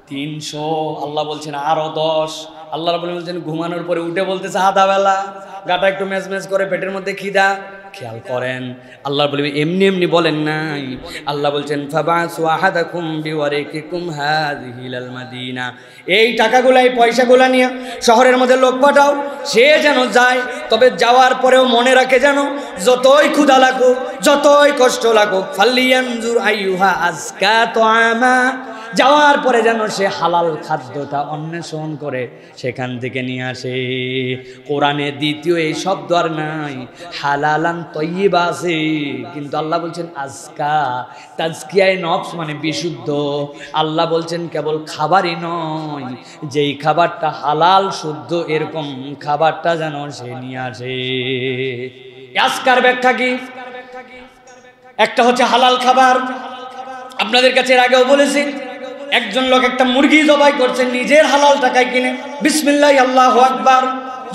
300। আল্লাহ বলছেন আরো 10। আল্লাহ রাব্বুল আলামিন বলছেন ঘুমানোর পরে উঠে বলতেছে আধা বেলা, গাটা একটু মেজমেজ করে, পেটের মধ্যে খিদা। খেয়াল করেন আল্লাহ বলবেন এমনি এমনি বলেন নাই। আল্লাহ বলছেন ফাবাসু আহাদাকুম বিওয়ারিকিকুম হাযিহি ইলাল মাদিনা, এই টাকাগুলো, এই পয়সাগুলো নিয়ে শহরের মধ্যে লোক পাঠাও, সে যেন যায়, তবে যাওয়ার পরেও মনে রাখে যেন যতই ক্ষুধা লাগুক, যতই কষ্ট লাগুক, ফালইয়ানজুর আইয়ুহা আযকা তুআমা, যাওয়ার পরে যেন সে হালাল খাদ্যটা অন্বেষণ করে সেখান থেকে নিয়ে আসে। কোরআনে দ্বিতীয় এই শব্দ আর নাই, হালালান তয়্যিবা আছে, কিন্তু আল্লাহ বলছেন আজকা, তাজকিয়ায়ে নফস মানে বিশুদ্ধ। আল্লাহ বলছেন কেবল খাবারই নয়, যেই খাবারটা হালাল শুদ্ধ এরকম খাবারটা যেন সে নিয়ে আসে। আজকার ব্যাখ্যা কি? একটা হচ্ছে হালাল খাবার, আপনাদের কাছে এর আগেও বলেছি, একজন লোক একটা মুরগি জবাই করছে নিজের হালাল টাকায় কিনে, বিসমিল্লাহ আল্লাহু আকবার,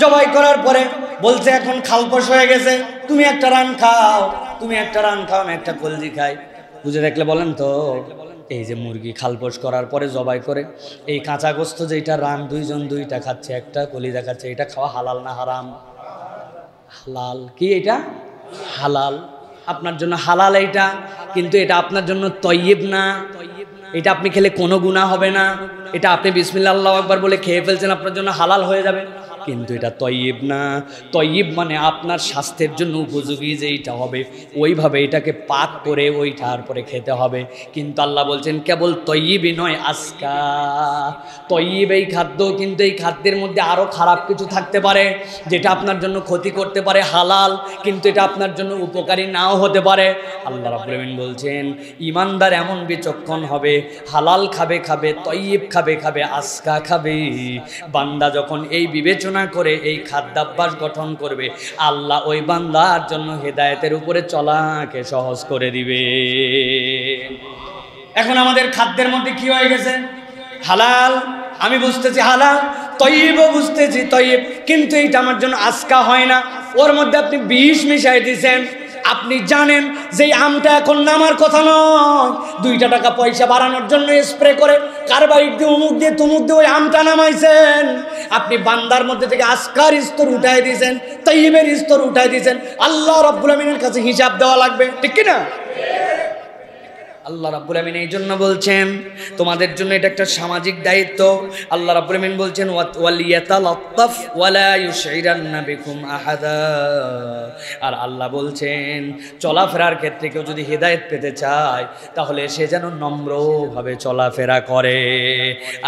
জবাই করার পরে বলছে এখন খালপোশ হয়ে গেছে, তুমি একটা রান খাও, তুমি একটা রান খাও, আমি একটা কলজি খাই। বুঝে দেখলে বলেন তো, এই যে মুরগি খালপোশ করার পরে জবাই করে এই কাঁচা গোস্ত যেটা রান, 2 জন 2টা খাচ্ছে, একটা কলিজা খাচ্ছে, এটা খাওয়া হালাল না হারাম? হালাল। কি এটা? হালাল, আপনার জন্য হালাল এইটা, কিন্তু এটা আপনার জন্য তয়্যিব না। এটা আপনি খেলে কোনো গুনাহ হবে না, এটা আপনি বিসমিল্লাহ আল্লাহু আকবার বলে খেয়ে ফেলছেন, আপনার জন্য হালাল হয়ে যাবে। কিন্তু এটা তয়্যিব না। তয়্যিব মানে আপনার স্বাস্থ্যের জন্য উপযোগী যেইটা হবে ওইভাবে এটাকে পাক করে ওইটার পরে খেতে হবে। কিন্তু আল্লাহ বলছেন কেবল তয়্যিবই নয়, আজকা তয়্যিব এই খাদ্য, কিন্তু এই খাদ্যের মধ্যে আরও খারাপ কিছু থাকতে পারে যেটা আপনার জন্য ক্ষতি করতে পারে। হালাল, কিন্তু এটা আপনার জন্য উপকারী নাও হতে পারে। আল্লাহ রাব্বুল আলামিন বলছেন ঈমানদার এমন বিচক্ষণ হবে, হালাল খাবে খাবে, তয়্যিব খাবে খাবে, আজকা খাবে। বান্দা যখন এই বিবেচনা করে এই খাদ্যাভ্যাস গঠন করবে, আল্লাহ ওই বান্দার জন্য হেদায়েতের উপরে চলাকে সহজ করে দিবে। এখন আমাদের খাদ্যের মধ্যে কি হয়ে গেছে? হালাল আমি বুঝতেছি হালাল, তয়্যিবও বুঝতেছি তয়্যিব, কিন্তু এইটা আমার জন্য আজকা হয় না। ওর মধ্যে আপনি বিষ মিশাই দিয়েছেন। আপনি জানেন যে আমটা এখন নামার কথা নয়, 2 টাকা পয়সা বাড়ানোর জন্য স্প্রে করে কার্বাইড দিয়ে উমুক দিয়ে তুমুক দিয়ে ওই আমটা নামাইছেন। আপনি বান্দার মধ্যে থেকে আজকার স্তর উঠাই দিয়েছেন, তয়্যিবের স্তর উঠাই দিয়েছেন। আল্লাহ রাব্বুল আমিনের কাছে হিসাব দেওয়া লাগবে, ঠিক কি না? আল্লাহ রাব্বুল আমিন এই জন্য বলছেন তোমাদের জন্য এটা একটা সামাজিক দায়িত্ব। আল্লাহ রাব্বুল আমিন বলছেন ওয়ালিয়াতালাত্তাফ ওয়ালা ইউশইরান্না বিকুম আহাদা। আর আল্লাহ বলছেন চলাফেরার ক্ষেত্রে কেউ যদি হেদায়েত পেতে চায় তাহলে সে যেন নম্রভাবে চলাফেরা করে,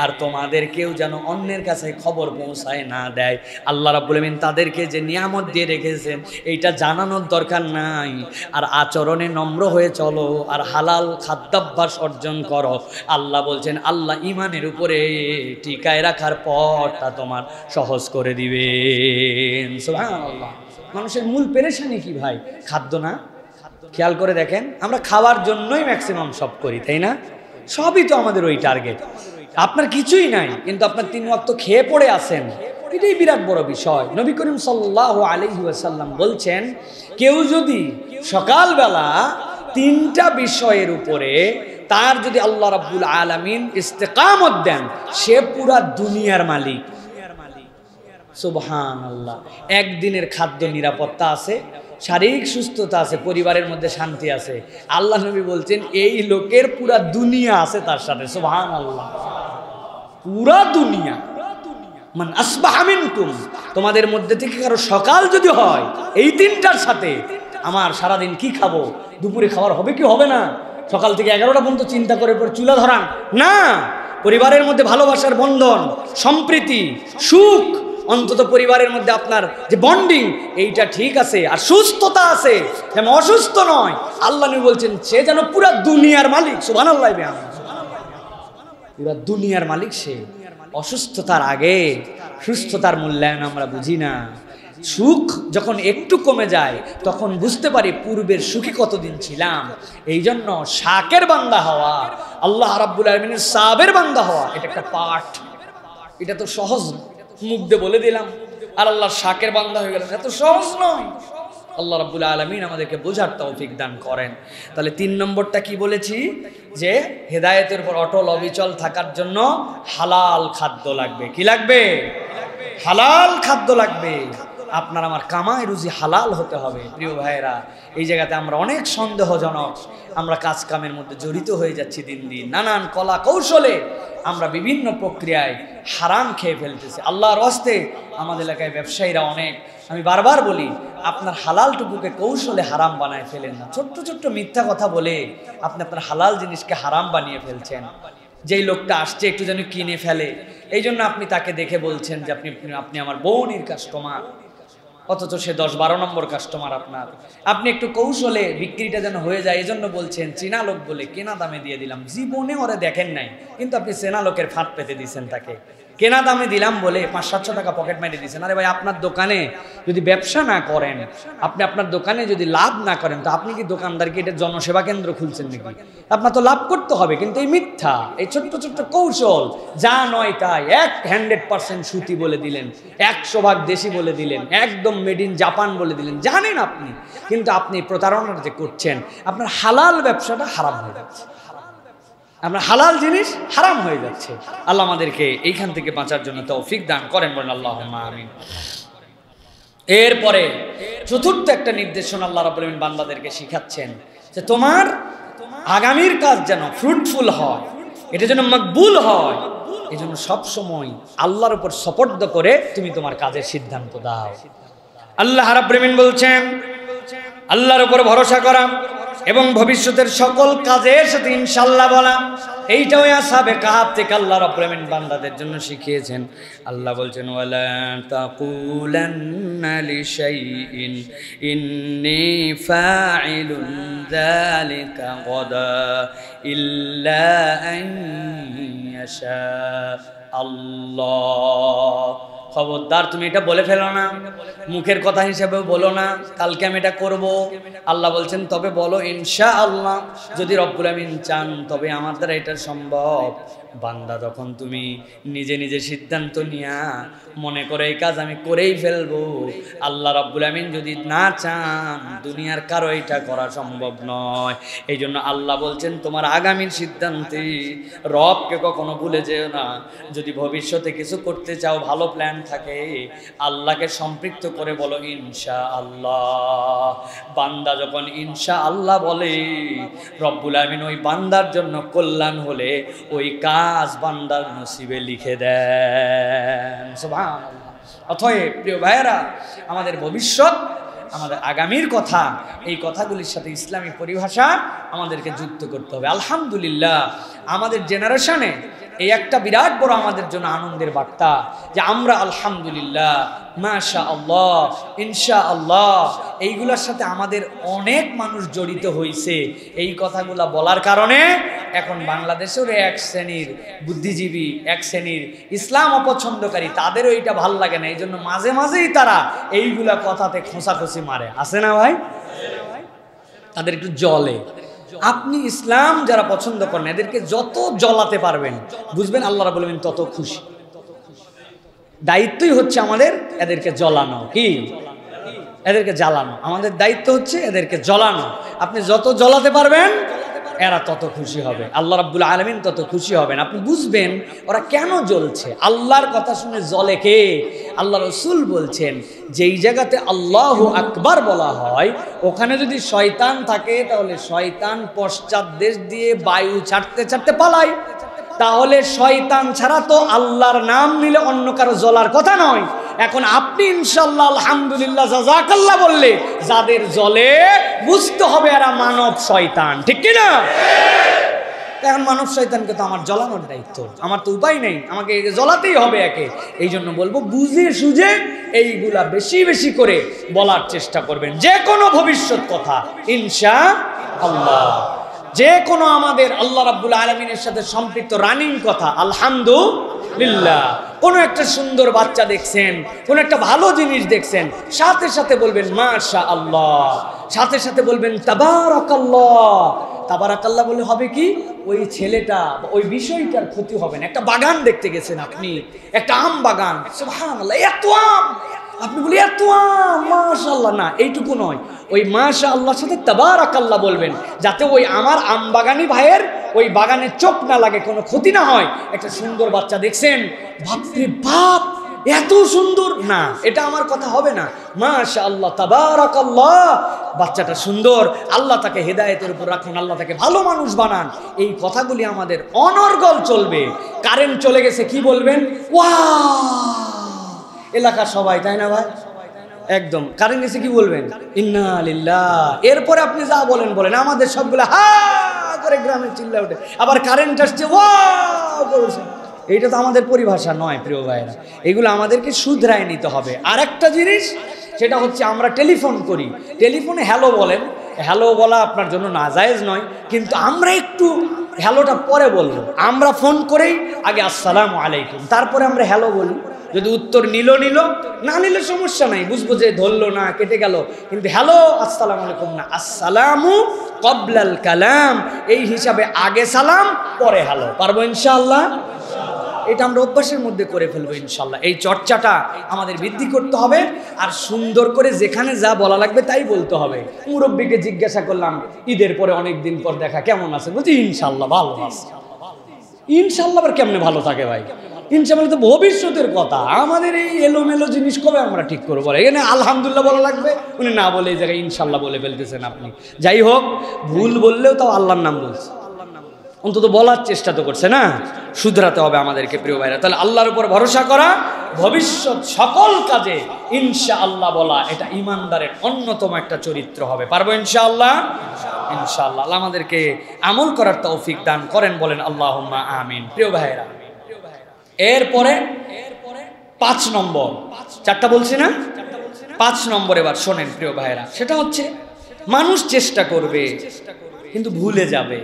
আর তোমাদের কেউ যেন অন্যের কাছে খবর পৌঁছায় না দেয়। আল্লাহ রাব্বুল আমিন তাদেরকে যে নিয়ামত দিয়ে রেখেছেন এইটা জানানোর দরকার নাই। আর আচরণে নম্র হয়ে চলো, আর হালাল খাদ্যাভ্যাস অর্জন করো। আল্লাহ বলছেন আল্লাহ ইমানের উপরে টিকায় রাখার পথটা তোমার সহজ করে দিবেন। সুবহানাল্লাহ। মানুষের মূল পেরেশানি কি ভাই? খাদ্য না? খেয়াল করে দেখেন, আমরা খাওয়ার জন্যই ম্যাক্সিমাম সব করি, তাই না? সবই তো আমাদের ওই টার্গেট। আপনার কিছুই নাই কিন্তু আপনার 3 ওয়াক্ত খেয়ে পড়ে আছেন, এটাই বিরাট বড় বিষয়। নবী করিম সাল্লাল্লাহু আলাইহি ওয়াসাল্লাম বলছেন কেউ যদি সকালবেলা 3টা বিষয়ের উপরে তার যদি আল্লাহ রাব্বুল আলামিন ইস্তেকামত দেন, সে পুরা দুনিয়ার মালিক। সুবহানাল্লাহ। একদিনের খাদ্য নিরাপত্তা আছে, শারীরিক সুস্থতা আছে, পরিবারের মধ্যে শান্তি আছে। আল্লাহ নবী বলছেন এই লোকের পুরা দুনিয়া আছে তার সাথে। সুবহানাল্লাহ। পুরা দুনিয়া। মান আসবাহা মিনকুম, তোমাদের মধ্যে থেকে কারো সকাল যদি হয় এই 3টার সাথে, আমার সারাদিন কি খাবো, দুপুরে খাবার হবে কি হবে না, সকাল থেকে 11টা পর্যন্ত চিন্তা করে পর চুলা ধরান না। পরিবারের মধ্যে ভালোবাসার বন্ধন, সম্প্রীতি, সুখ, অন্তত পরিবারের মধ্যে আপনার যে বন্ডিং এইটা ঠিক আছে, আর সুস্থতা আছে, যেমন অসুস্থ নয়। আল্লাহ নবী বলছেন সে যেন পুরা দুনিয়ার মালিক। সুবহানাল্লাহ। পুরা দুনিয়ার মালিক সে। অসুস্থতার আগে সুস্থতার মূল্যায়ন আমরা বুঝি না। সুখ যখন একটু কমে যায় তখন বুঝতে পারি পূর্বের সুখী কতদিন ছিলাম। এই জন্য শাকের বান্দা হওয়া, আল্লাহ রাব্বুল আলামিনের সাবের বান্দা হওয়া, এটা একটা পাঠ। এটা তো সহজ, মুখ দিয়ে বলে দিলাম আর আল্লাহর শাকের বান্দা হয়ে গেলাম, এত সহজ নয়। আল্লাহ রাব্বুল আলামিন আমাদেরকে বোঝার তৌফিক দান করেন। তাহলে 3 নম্বরটা কি বলেছি? যে হেদায়েতের উপর অটল অবিচল থাকার জন্য হালাল খাদ্য লাগবে। কি লাগবে? হালাল খাদ্য লাগবে। আপনার আমার কামাই রুজি হালাল হতে হবে। প্রিয় ভাইয়েরা, এই জায়গাতে আমরা অনেক সন্দেহজনক, আমরা কাজ কামের মধ্যে জড়িত হয়ে যাচ্ছি দিন দিন। নানান কলা কৌশলে আমরা বিভিন্ন প্রক্রিয়ায় হারাম খেয়ে ফেলতেছি। আল্লাহর ওয়াস্তে আমাদের এলাকায় ব্যবসায়ীরা অনেক, আমি বারবার বলি আপনার হালালটুকুকে কৌশলে হারাম বানায় ফেলেন না। ছোট্ট ছোট্ট মিথ্যা কথা বলে আপনি আপনার হালাল জিনিসকে হারাম বানিয়ে ফেলছেন। যেই লোকটা আসছে একটু যেন কিনে ফেলে, এই জন্য আপনি তাকে দেখে বলছেন যে আপনি আমার বোনের কাস্টমার, অথচ সে 10-12 নম্বর কাস্টমার আপনার। আপনি একটু কৌশলে বিক্রিটা যেন হয়ে যায়, এজন্য বলছেন চীনা লোক বলে কেনা দামে দিয়ে দিলাম। জীবনে ওরে দেখেন নাই, কিন্তু আপনি চেনা লোকের ফাঁদ পেতে দিয়েছেন তাকে। কেনা দামে দিলাম বলে 500-700 টাকা পকেট মাইরে দিয়েছেন। আরে ভাই, আপনার দোকানে যদি ব্যবসা না করেন, আপনি আপনার দোকানে যদি লাভ না করেন, তো আপনি কি দোকানদারকে এটা জনসেবা কেন্দ্র খুলছেন নাকি? আপনার তো লাভ করতে হবে। কিন্তু এই মিথ্যা, এই ছোট্ট ছোট্ট কৌশল, যা নয় তাই 100% সুতি বলে দিলেন, 100% দেশি বলে দিলেন, একদম মেড ইন জাপান বলে দিলেন, জানেন আপনি, কিন্তু আপনি প্রতারণা যে করছেন, আপনার হালাল ব্যবসাটা হারাম হয়ে যাচ্ছে, আপনার হালাল জিনিস হারাম হয়ে যাচ্ছে। আল্লাহ আমাদেরকে এইখান থেকে বাঁচার জন্য তৌফিক দান করেন, বলেন আল্লাহুম্মা আমিন। এরপরে চতুর্থ একটা নির্দেশনা আল্লাহ রাব্বুল আলামিন বান্দাদেরকে শিখাচ্ছেন যে তোমার আগামীর কাজ যেন ফ্রুটফুল হয়, এটা যেন মকবুল হয়, এই জন্য সবসময় আল্লাহর উপর সপর্দ করে তুমি তোমার কাজের সিদ্ধান্ত দাও। আল্লাহ রাব্বুল আমিন বলছেন আল্লাহর উপর ভরসা করা এবং ভবিষ্যতের সকল কাজের সাথে ইনশাআল্লাহ বলা, এইটাও আসহাবে কাহাফ থেকে আল্লাহ রাব্বুল আমিন বান্দাদের জন্য শিখিয়েছেন। আল্লাহ বলছেন ওয়ালা তাকুলান্না লিশাইইন ইন্নী ফাইলুন যালিকা গাদা ইল্লা আন ইয়াশা আল্লাহ। খবরদার তুমি এটা বলে ফেলো না, মুখের কথা হিসেবে বলো না কালকে আমি এটা করব। আল্লাহ বলছেন তবে বলো ইনশাআল্লাহ, যদি রব্বুল আমিন চান তবে আমার দ্বারা এটা সম্ভব। বান্দা যখন তুমি নিজে নিজে সিদ্ধান্ত নিয়া মনে করে এই কাজ আমি করেই ফেলবো, আল্লাহ রাব্বুল আমিন যদি না চান দুনিয়ার কারো এটা করা সম্ভব নয়। এই জন্য আল্লাহ বলছেন তোমার আগামীর সিদ্ধান্তে রবকে কখনো ভুলে যেও না। যদি ভবিষ্যতে কিছু করতে চাও, ভালো প্ল্যান থাকে, আল্লাহকে সম্পৃক্ত করে বলো ইনশাআল্লাহ। বান্দা যখন ইনশাআল্লাহ বলে রব্বুল আমিন ওই বান্দার জন্য কল্যাণ হলে ওই কাজ বান্দার নসিবে লিখে দেন। সুবহানাল্লাহ। অতএব প্রিয় ভাইয়েরা, আমাদের ভবিষ্যৎ, আমাদের আগামীর কথা, এই কথাগুলির সাথে ইসলামী পরিভাষা আমাদেরকে যুক্ত করতে হবে। আলহামদুলিল্লাহ আমাদের জেনারেশনে এই একটা বিরাট বড় আমাদের জন্য আনন্দের বার্তা যে আমরা আলহামদুলিল্লাহ মাশাআল্লাহ ইনশাআল্লাহ এইগুলোর সাথে আমাদের অনেক মানুষ জড়িত হয়েছে। এই কথাগুলা বলার কারণে এখন বাংলাদেশের এক শ্রেণীর বুদ্ধিজীবী, এক শ্রেণীর ইসলাম অপছন্দকারী, তাদেরও এইটা ভাল লাগে না। এই জন্য মাঝে মাঝেই তারা এইগুলা কথাতে খোঁচাখুচি মারে, আছে না ভাই? তাদের একটু জলে। আপনি ইসলাম যারা পছন্দ করেন এদেরকে যত জ্বলাতে পারবেন বুঝবেন আল্লাহ রাব্বুল আমিন তত খুশি। দায়িত্বই হচ্ছে আমাদের এদেরকে জ্বলানো। কি? এদেরকে জ্বালানো। আমাদের দায়িত্ব হচ্ছে এদেরকে জ্বলানো। আপনি যত জ্বলাতে পারবেন এরা তত খুশি হবে, আল্লাহ রাব্বুল আলামিন তত খুশি হবেন। আপনি বুঝবেন ওরা কেন জ্বলছে। আল্লাহর কথা শুনে জ্বলে কে? আল্লাহ রাসূল বলছেন যেই জায়গাতে আল্লাহু আকবার বলা হয় ওখানে যদি শয়তান থাকে তাহলে শয়তান পশ্চাৎ দেশ দিয়ে বায়ু ছাড়তে ছাড়তে পালায়। তাহলে শয়তান ছাড়া তো আল্লাহর নাম নিলে অন্য কারো জ্বলার কথা নয়। এখন আপনি ইনশাআল্লাহ আলহামদুলিল্লাহ জাযাকাল্লাহ বললে যাদের জ্বলে বুঝতে হবে এরা মানব শয়তান, ঠিক কি না? এখন মানব শয়তানকে তো আমার জ্বলানোর দায়িত্ব, আমার তো উপায় নেই, আমাকে জ্বলাতেই হবে একে। এই জন্য বলবো বুঝে সুঝে এইগুলা বেশি বেশি করে বলার চেষ্টা করবেন। যে কোনো ভবিষ্যৎ কথা ইনশাআল্লাহ, যে কোনো আমাদের আল্লাহ রাব্বুল আলামিনের সাথে সম্পৃক্ত রানিং কথা আলহামদুলিল্লাহ। কোনো একটা সুন্দর বাচ্চা দেখছেন, কোনো একটা ভালো জিনিস দেখছেন, সাথে সাথে বলবেন মাশাআল্লাহ, সাথে সাথে বলবেন তাবারাকাল্লাহ। তাবারাকাল্লাহ বলে হবে কি? ওই ছেলেটা ওই বিষয়টার ক্ষতি হবে না। একটা বাগান দেখতে গেছেন আপনি, একটা আম বাগান, সুবহানাল্লাহ এত আম, আপনি বলি এত আম মাশাআল্লাহ, না এইটুকু নয়, ওই মাশাআল্লাহর সাথে তাবারাকাল্লাহ বলবেন যাতে ওই আমার আম বাগানি ভাইয়ের ওই বাগানের চোখ না লাগে, কোনো ক্ষতি না হয়। একটা সুন্দর বাচ্চা দেখছেন, বাপরে বাপ এত সুন্দর, না এটা আমার কথা হবে না, মাশাআল্লাহ তাবারাকাল্লাহ বাচ্চাটা সুন্দর, আল্লাহ তাকে হেদায়েতের উপর রাখুন, আল্লাহ তাকে ভালো মানুষ বানান। এই কথাগুলি আমাদের অনর্গল চলবে। কারেন্ট চলে গেছে কি বলবেন? ওয়াও এলাকার সবাই, তাই না ভাই? একদম কারেন্ট গেছে কি বলবেন? ইন্না লিল্লাহ। এরপরে আপনি যা বলেন বলেন, আমাদের সবগুলো হা করে গ্রামে চিল্লা ওঠে। আবার কারেন্ট আসছে ওয়াও করেছে। এইটা তো আমাদের পরিভাষা নয় প্রিয় ভাইরা, এগুলো আমাদেরকে শুধরায় নিতে হবে। আর একটা জিনিস সেটা হচ্ছে আমরা টেলিফোন করি, টেলিফোনে হ্যালো বলেন, হ্যালো বলা আপনার জন্য নাজায়েজ নয়, কিন্তু আমরা একটু হ্যালোটা পরে বলবো। আমরা ফোন করেই আগে আসসালামু আলাইকুম, তারপরে আমরা হ্যালো বলি। যদি উত্তর নিল না নিলে সমস্যা নাই, বুঝবো যে ধরলো না, কেটে গেল। কিন্তু হ্যালো আসসালামু আলাইকুম না, আসসালামু ক্বাবলাল কালাম, এই হিসাবে আগে সালাম পরে হ্যালো। পারবো ইনশাআল্লাহ? এটা আমরা অভ্যাসের মধ্যে করে ফেলবো ইনশাআল্লাহ। এই চর্চাটা আমাদের বৃদ্ধি করতে হবে। আর সুন্দর করে যেখানে যা বলা লাগবে তাই বলতে হবে। মুরব্বীকে জিজ্ঞাসা করলাম ঈদের পরে অনেক দিন পর দেখা, কেমন আছে? বলছি ইনশাআল্লাহ ভালো আছে। ইনশাআল্লাহ আবার কেমনে ভালো থাকে ভাই? ইনশাআল্লাহ তো ভবিষ্যতের কথা, আমাদের এই এলোমেলো জিনিস কবে আমরা ঠিক করবো? বলে এখানে আলহামদুলিল্লাহ বলা লাগবে, উনি না বলে এই জায়গায় ইনশাআল্লাহ বলে ফেলতেছেন আপনি। যাই হোক, ভুল বললেও তাও আল্লাহর নাম বলছে। অন্তত বলার চেষ্টা তো করছে না, শুধরাতে হবে আমাদেরকে প্রিয় ভাইরা। তাহলে আল্লাহর উপর ভরসা করা, ভবিষ্যৎ সকল কাজে ইনশাআল্লাহ বলা, এটা ইমানদারের অন্যতম একটা চরিত্র হবে। পারবো ইনশাআল্লাহ? ইনশাআল্লাহ। আল্লাহ আমাদেরকে আমল করার তৌফিক দান করেন, বলেন আল্লাহুম্মা আমিন। প্রিয় ভাইরা, এরপরে 5 নম্বর, 4টা বলছি না, 5 নম্বর এবার শোনেন প্রিয় ভাইরা। সেটা হচ্ছে মানুষ চেষ্টা করবে কিন্তু ভুলে যাবে,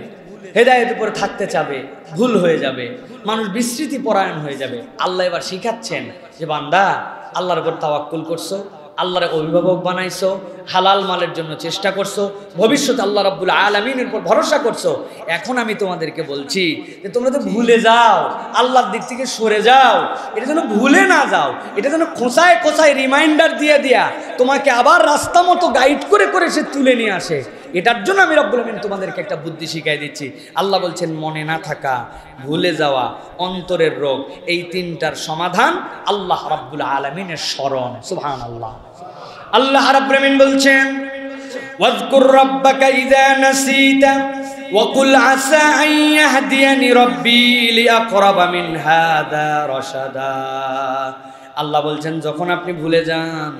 হেদায়েতের উপরে থাকতে চাবে, ভুল হয়ে যাবে, মানুষ বিস্মৃতি পরায়ণ হয়ে যাবে। আল্লাহ এবার শিখাচ্ছেন যে বান্দা, আল্লাহর উপর তাওয়াক্কুল করছো, আল্লাহর অভিভাবক বানাইছো, হালাল মালের জন্য চেষ্টা করছো, ভবিষ্যৎ আল্লাহ রাব্বুল আলামিনের উপর ভরসা করছো। এখন আমি তোমাদেরকে বলছি যে তোমরা তো ভুলে যাও, আল্লাহর দিক থেকে সরে যাও। এটা যেন ভুলে না যাও, এটা যেন খোঁচায় খোঁচায় রিমাইন্ডার দিয়ে দিয়া তোমাকে আবার রাস্তা মতো গাইড করে করে সে তুলে নিয়ে আসে। এটার জন্য আমি রব্বুল আমিন তোমাদেরকে একটা বুদ্ধি শিখাই দিচ্ছি। আল্লাহ বলছেন মনে না থাকা, ভুলে যাওয়া, অন্তরের রোগ, এই 3টার সমাধান আল্লাহ রাব্বুল আলামিনের স্মরণ। সুবহানাল্লাহ। আল্লাহ রাব্বুল আমিন বলছেন ওয়াজকুর রাব্বাকা ইযা নাসিতা ওয়া কুল আসা আন ইয়াহদিয়ানি রাব্বি লিআকরাবা মিন হাযা রাশাদা। আল্লাহ বলছেন যখন আপনি ভুলে যান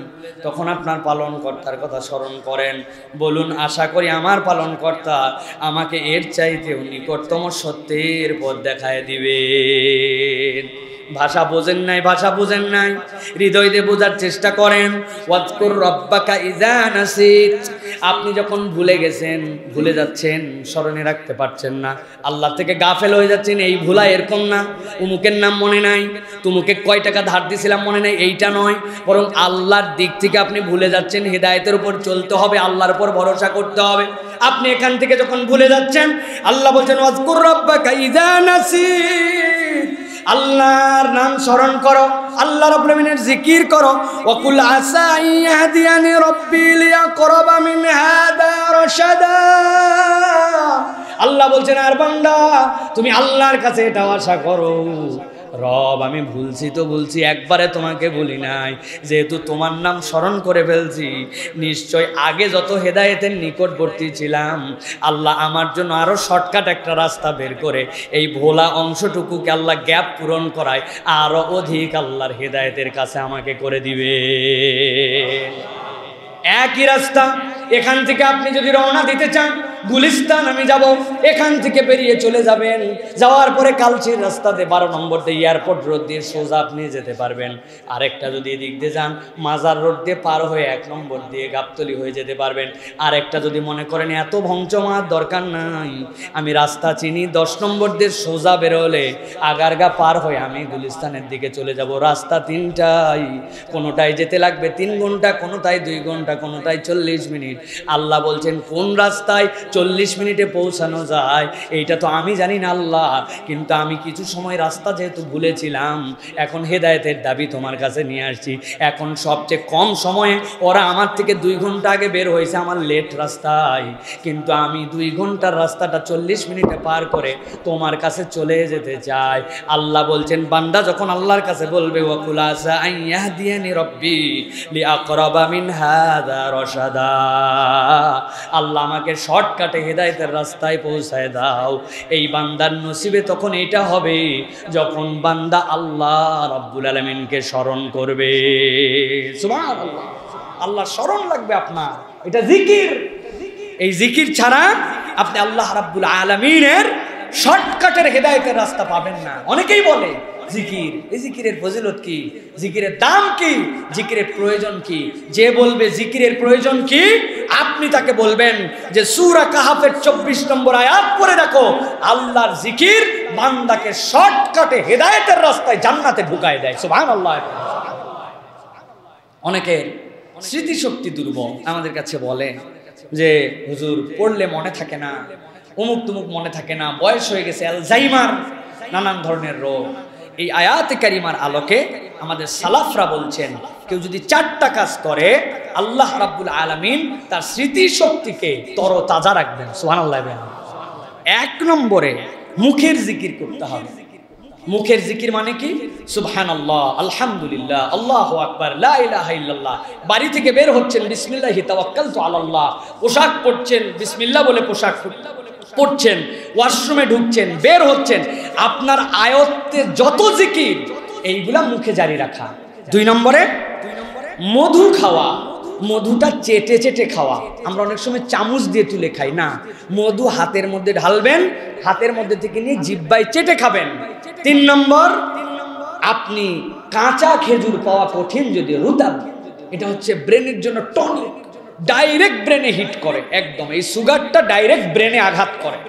তখন আপনার পালনকর্তার কথা স্মরণ করেন, বলুন আশা করি আমার পালনকর্তা আমাকে এর চাইতেও নিকটতম সত্যের পথ দেখায় দিবেন। ভাষা বোঝেন নাই, ভাষা বুঝেন নাই, হৃদয় দিয়ে বোঝার চেষ্টা করেন। ওয়াজকুর রাব্বাকা ইযা নাসিত, আপনি যখন ভুলে গেছেন, ভুলে যাচ্ছেন, স্মরণে রাখতে পারছেন না, আল্লাহ থেকে গাফেল হয়ে যাচ্ছেন, এই ভুলা এরকম না, উমুকের নাম মনে নাই, তুমুকে কয় টাকা ধার দিয়েছিলাম মনে নাই, এইটা নয়, বরং আল্লাহর দিক থেকে আপনি ভুলে যাচ্ছেন। হিদায়াতের উপর চলতে হবে, আল্লাহর উপর ভরসা করতে হবে। আপনি এখান থেকে যখন ভুলে যাচ্ছেন, আল্লাহ বলছেন ওয়াজকুর রাব্বাকা ইযা নাসিত, আল্লাহর নাম স্মরণ করো, আল্লাহ রাব্বুল আমিনের জিকির করো। ওয়াকুল আসা ইয়াহদিয়ানি রাব্বি লিআকরাবা মিন হাযা রাশাদা। আল্লাহ বলছেন আর বান্দা তুমি আল্লাহর কাছে এটা আশা করো, রব আমি ভুলছি তো ভুলছি, একবারে তোমাকে বলি নাই, যেহেতু তোমার নাম স্মরণ করে ফেলছি, নিশ্চয় আগে যত হেদায়েতের নিকটবর্তী ছিলাম, আল্লাহ আমার জন্য আরো শর্টকাট একটা রাস্তা বের করে এই ভোলা অংশটুকুকে আল্লাহ গ্যাপ পূরণ করায় আরো অধিক আল্লাহর হেদায়েতের কাছে আমাকে করে দিবে। একই রাস্তা, এখান থেকে আপনি যদি রওনা দিতে চান, গুলিস্তান আমি যাব, এখান থেকে বেরিয়ে চলে যাবেন, যাওয়ার পরে কালচির রাস্তাতে 12 নম্বর দিয়ে এয়ারপোর্ট রোড দিয়ে সোজা আপনি যেতে পারবেন। আরেকটা যদি এদিক দিয়ে যান, মাজার রোড দিয়ে পার হয়ে 1 নম্বর দিয়ে গাবতলি হয়ে যেতে পারবেন। আরেকটা যদি মনে করেন এত ভংচমার দরকার নাই, আমি রাস্তা চিনি, 10 নম্বর দিয়ে সোজা বেরোলে আগারগা পার হয়ে আমি গুলিস্তানের দিকে চলে যাব। রাস্তা 3টাই, কোনোটাই যেতে লাগবে 3 ঘন্টা, কোনোটাই 2 ঘন্টা, কোনোটাই 40 মিনিট। আল্লাহ বলছেন কোন রাস্তায় 40 মিনিটে পৌঁছানো যায় এইটা তো আমি জানি না আল্লাহ, কিন্তু আমি কিছু সময় রাস্তা যেহেতু ভুলেছিলাম, এখন হেদায়েতের দাবি তোমার কাছে নিয়ে আসছি। এখন সবচেয়ে কম সময়ে ওরা আমার থেকে 2 ঘন্টা আগে বের হয়েছে আমার লেট রাস্তায়, কিন্তু আমি 2 ঘন্টার রাস্তাটা 40 মিনিটে পার করে তোমার কাছে চলে যেতে চাই। আল্লাহ বলছেন বান্দা যখন আল্লাহর কাছে বলবে ওয়াকুল আসা আন ইয়াহদিয়ানি রাব্বি লিআকরাবা মিন হাযা রাশাদা, আল্লাহ আমাকে শর্টকাটে হেদায়েতের রাস্তায় পৌঁছায় দাও, এই বান্দার নসিবে তখন এটা হবে যখন বান্দা আল্লাহ রাব্বুল আলামিনকে স্মরণ করবে। সুবহানাল্লাহ। আল্লাহ স্মরণ লাগবে আপনার, এটা জিকির। এই জিকির ছাড়া আপনি আল্লাহ রাব্বুল আলামিনের শর্টকাটের হেদায়েতের রাস্তা পাবেন না। অনেকেই বলে জিকির, এই জিকিরের ফজিলত কি, জিকিরের দাম কি, জিকিরের প্রয়োজন কি? যে বলবে জিকিরের প্রয়োজন কি, আপনি তাকে বলবেন যে সূরা কাহাফের 24 নম্বর আয়াত পড়ে দেখো, আল্লাহর জিকির বান্দাকে শর্টকাটে হেদায়েতের রাস্তায় জান্নাতে ঢুকায় দেয়। সুবহানাল্লাহ। অনেকের স্মৃতিশক্তি দুর্বল, আমাদের কাছে বলে যে হুজুর পড়লে মনে থাকে না, অমুক তুমুক মনে থাকে না, বয়স হয়ে গেছে, অ্যালজাইমার, নানান ধরনের রোগ। এই আয়াতে কারিমার আলোকে আমাদের সালাফরা বলছেন কেউ যদি 4টা কাজ করে আল্লাহ রাব্বুল আলামিন তার স্মৃতিশক্তিকে তরতাজা রাখবেন। সুবহানাল্লাহ। 1 নম্বরে মুখের জিকির করতে হবে। মুখের জিকির মানে কি? সুবহানাল্লাহ, আলহামদুলিল্লাহ, আল্লাহু আকবার, লা ইলাহা ইল্লাল্লাহ। বাড়ি থেকে বের হচ্ছেন বিসমিল্লাহি তাওয়াক্কালতু আলাল্লাহ, পোশাক পরছেন বিসমিল্লাহ বলে পোশাক পড়ছেন, ওয়াশরুমে ঢুকছেন, বের হচ্ছেন, আপনার আয়ত্তে যত জিকির এইগুলা মুখে জারি রাখা। 2 নম্বরে মধু খাওয়া, মধুটা চেটে চেটে খাওয়া। আমরা অনেক সময় চামচ দিয়ে তুলে খাই না, মধু হাতের মধ্যে ঢালবেন, হাতের মধ্যে থেকে নিয়ে জিহ্বায় চেটে খাবেন। 3 নম্বর, আপনি কাঁচা খেজুর পাওয়া কঠিন, যদি রুতাব, এটা হচ্ছে ব্রেনের জন্য টনিক, ডাইরেক্ট ব্রেনে হিট করে, একদম এই সুগারটা ডাইরেক্ট ব্রেনে আঘাত করে।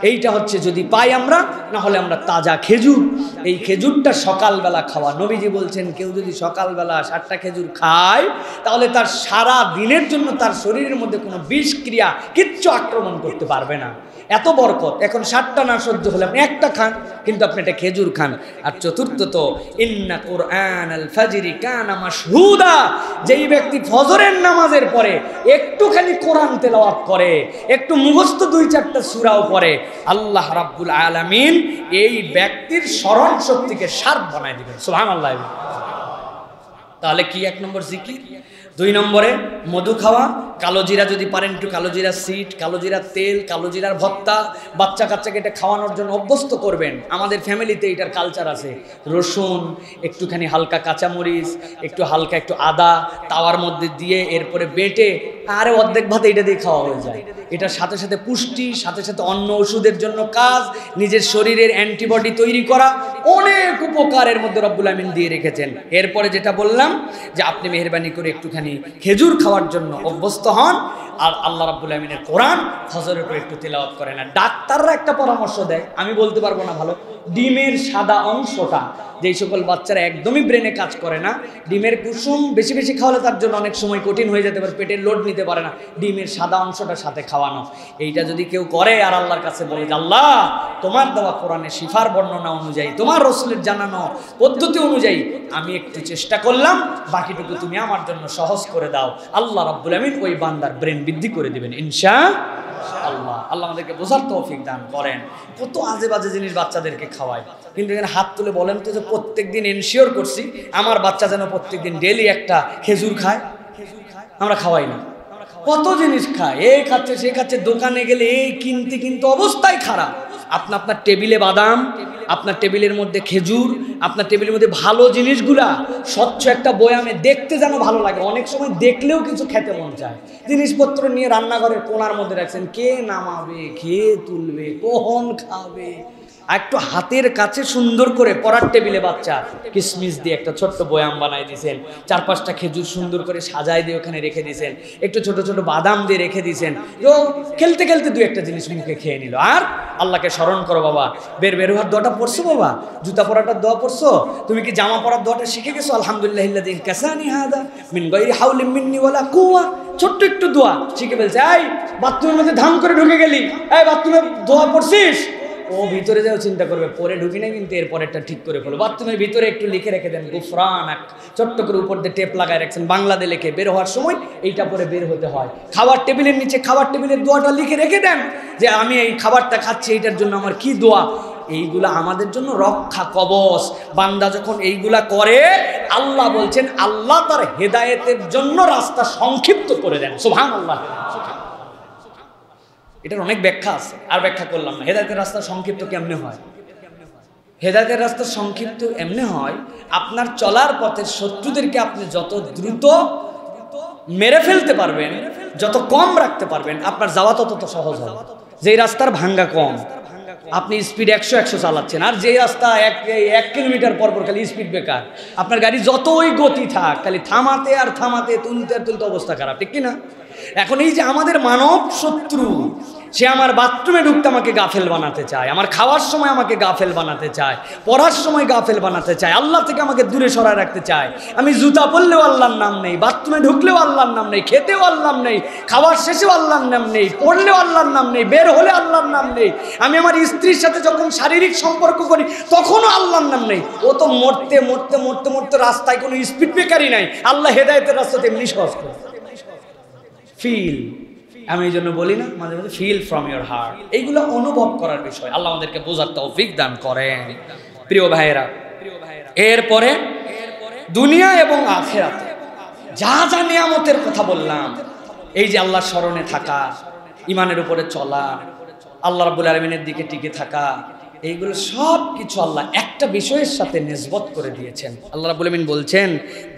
এইটা হচ্ছে যদি পাই আমরা, না হলে আমরা তাজা খেজুর, এই খেজুরটা সকালবেলা খাওয়া। নবীজি বলছেন কেউ যদি সকালবেলা 7টা খেজুর খায় তাহলে তার সারা দিনের জন্য তার শরীরের মধ্যে কোনো বিষক্রিয়া কিচ্ছু আক্রমণ করতে পারবে না। এত বরকত। এখন 7টা না সহ্য হলে আপনি একটা খান, কিন্তু আপনি একটা খেজুর খান। আর চতুর্থত, ইন্না কুরআন আল ফাজরি কানা মাশহুদা, যেই ব্যক্তি ফজরের নামাজের পরে একটুখানি কোরআন তেলাওয়াত করে, একটু মুখস্থ 2-4টা সূরাও পড়ে, আল্লাহ রাব্বুল আলামিন এই ব্যক্তির স্মরণ শক্তিকে শার্প বানায় দিবেন। সুবহানাল্লাহ। তাহলে কি 1 নম্বর জিকির। 2 নম্বরে মধু খাওয়া, কালো জিরা যদি পারেন একটু কালো জিরা সিড, কালো জিরার তেল, কালো জিরার ভর্তা, বাচ্চা কাচ্চাকে এটা খাওয়ানোর জন্য অভ্যস্ত করবেন। আমাদের ফ্যামিলিতে এটার কালচার আছে। রসুন, একটুখানি হালকা কাঁচামরিচ, একটু হালকা একটু আদা তাওয়ার মধ্যে দিয়ে এরপরে বেটে, আরে অর্ধেক ভাতে এটা দিয়ে খাওয়া হয়ে যায়। এটার সাথে সাথে পুষ্টি, সাথে সাথে অন্য ওষুধের জন্য কাজ, নিজের শরীরের অ্যান্টিবডি তৈরি করা, অনেক উপকারের মধ্যে রব্বুল আমিন দিয়ে রেখেছেন। এরপরে যেটা বললাম যে আপনি মেহেরবানি করে একটুখানি খেজুর খাওয়ার জন্য অভ্যস্ত হন, আর আল্লাহ রাব্বুল আমিনের কোরআন ফজরের উপর একটু তেলাওয়াত করেন। না, ডাক্তাররা একটা পরামর্শ দেয়, আমি বলতে পারবো না ভালো, ডিমের সাদা অংশটা, যেই সকল বাচ্চারা একদমই ব্রেনে কাজ করে না, ডিমের কুসুম বেশি বেশি খাওয়ালে তার জন্য অনেক সময় কঠিন হয়ে যেতে পারে, পেটের লোড নিতে পারে না, ডিমের সাদা অংশটা সাথে খাওয়ানো। এইটা যদি কেউ করে আর আল্লাহর কাছে বলে যে আল্লাহ তোমার দেওয়া কোরআনে শিফার বর্ণনা অনুযায়ী, তোমার রাসূলের জানানো পদ্ধতি অনুযায়ী আমি একটু চেষ্টা করলাম, বাকিটুকু তুমি আমার জন্য সহজ করে দাও, আল্লাহ রাব্বুল আমিন ওই বান্দার ব্রেন বৃদ্ধি করে দিবেন ইনশাআল্লাহ। আল্লাহ আমাদেরকে বোঝার তৌফিক দান করেন। কত আজে বাজে জিনিস বাচ্চাদেরকে খাওয়ায়, কিন্তু এখানে হাত তুলে বলেন তো যে প্রত্যেকদিন এনশিওর করছি আমার বাচ্চা যেন প্রত্যেকদিন ডেলি একটা খেজুর খায়। আমরা খাওয়াই না। কত জিনিস খায়, এই খাচ্ছে সে খাচ্ছে, দোকানে গেলে এই কিনতে কিন্তু অবস্থাই খারাপ। আপনার টেবিলে বাদাম, আপনার টেবিলের মধ্যে খেজুর, আপনার টেবিলের মধ্যে ভালো জিনিসগুলা স্বচ্ছ একটা বয়ামে, দেখতে যেন ভালো লাগে, অনেক সময় দেখলেও কিছু খেতে মন চায়। জিনিসপত্র নিয়ে রান্নাঘরের কোণার মধ্যে রাখছেন, কে নামাবে, কে তুলবে, কখন খাবে। একটু হাতের কাছে সুন্দর করে পড়ার টেবিলে বাচ্চা কিশমিশ দিয়ে একটা ছোট্ট বয়াম বানাই দিয়েছেন, 4-5টা খেজুর সুন্দর করে সাজাই দিয়ে ওখানে রেখে দিয়েছেন, একটু ছোট ছোট বাদাম দিয়ে রেখে দিয়েছেন, খেলতে খেলতে 2-1টা জিনিস মুখে খেয়ে নিল। আর আল্লাহকে স্মরণ করো বাবা, বের হওয়ার দোয়াটা পড়ছো বাবা, জুতা পরাটার দোয়া পড়ছো, তুমি কি জামা পরার দোয়াটা শিখে গেছো, আলহামদুলিল্লাহিল্লাযী কাসানি হাদা মিন গায়রি হাওলিন মিন্নি ওয়ালা কুওয়া, ছোট্ট একটু দোয়া শিখে ফেলছে। এই বাথরুমের মধ্যে ধাম করে ঢুকে গেলি, এই বাথরুমে দোয়া পড়ছিস, ও ভিতরে যাও চিন্তা করবে, পরে ঢুকি না কিন্তু এরপরেরটা ঠিক করে ফেলো। বাথরুমের ভিতরে একটু লিখে রেখে দেন গুফরানাক, ছোট্ট করে উপর দিয়ে টেপ লাগায় রাখছেন বাংলাতে লিখে, বের হওয়ার সময় এইটা পরে বের হতে হয়। খাবার টেবিলের নিচে খাবার টেবিলের দোয়াটা লিখে রেখে দেন যে আমি এই খাবারটা খাচ্ছি, এইটার জন্য আমার কি দোয়া। এইগুলা আমাদের জন্য রক্ষা কবচ। বান্দা যখন এইগুলা করে, আল্লাহ বলছেন আল্লাহ তার হেদায়েতের জন্য রাস্তা সংক্ষিপ্ত করে দেন। সুবহানাল্লাহ। এটার অনেক ব্যাখ্যা আছে, আর ব্যাখ্যা করলাম না। হেদায়েতের রাস্তা সংক্ষিপ্ত কেমনে হয়? হেদায়েতের রাস্তা সংক্ষিপ্ত এমনি হয়, আপনার চলার পথে শত্রুদেরকে আপনি যত দ্রুত মেরে ফেলতে পারবেন, যত কম রাখতে পারবেন, আপনার যাওয়া তত সহজ হবে। যেই রাস্তার ভাঙ্গা কম, আপনি স্পিড 100 চালাচ্ছেন, আর যে রাস্তা 1 কিলোমিটার পর খালি স্পিড ব্রেকার, আপনার গাড়ি যতই গতি থাক খালি থামাতে আর থামাতে, তুলতে আর তুলতে অবস্থা খারাপ, ঠিক কিনা? এখন এই যে আমাদের মানব শত্রু, সে আমার বাথরুমে ঢুকতে আমাকে গাফেল বানাতে চায়, আমার খাওয়ার সময় আমাকে গাফেল বানাতে চায়, পড়ার সময় গাফেল বানাতে চায়, আল্লাহ থেকে আমাকে দূরে সরায় রাখতে চায়। আমি জুতা পরলেও আল্লাহর নাম নেই, বাথরুমে ঢুকলেও আল্লাহর নাম নেই, খেতেও আল্লাহর নেই, খাওয়ার শেষেও আল্লাহর নাম নেই, পড়লেও আল্লাহর নাম নেই, বের হলে আল্লাহর নাম নেই। আমি আমার স্ত্রীর সাথে যখন শারীরিক সম্পর্ক করি তখনও আল্লাহর নাম নেই। ও তো মরতে মরতে মরতে মরতে রাস্তায় কোনো স্পিড ব্রেকারই নাই। আল্লাহ হেদায়েতের রাস্তা তেমনি সহজ করে। ফিল, আমি এই জন্য বলি না মাঝে মাঝে, ফিল ফ্রম ইয়োর হার্ট। এইগুলো অনুভব করার বিষয়। আল্লাহ আমাদেরকে বোঝার তৌফিক দান করেন। প্রিয় ভাইয়েরা, এরপরে দুনিয়া এবং আখিরাতে যা যা নিয়ামতের কথা বললাম, এই যে আল্লাহর স্মরণে থাকা, ইমানের উপরে চলা, আল্লাহ রাব্বুল আলামিনের দিকে টিকে থাকা, এইগুলো সব কিছু আল্লাহ একটা বিষয়ের সাথে নিসবত করে দিয়েছেন। আল্লাহ রাব্বুল আলামিন বলছেন,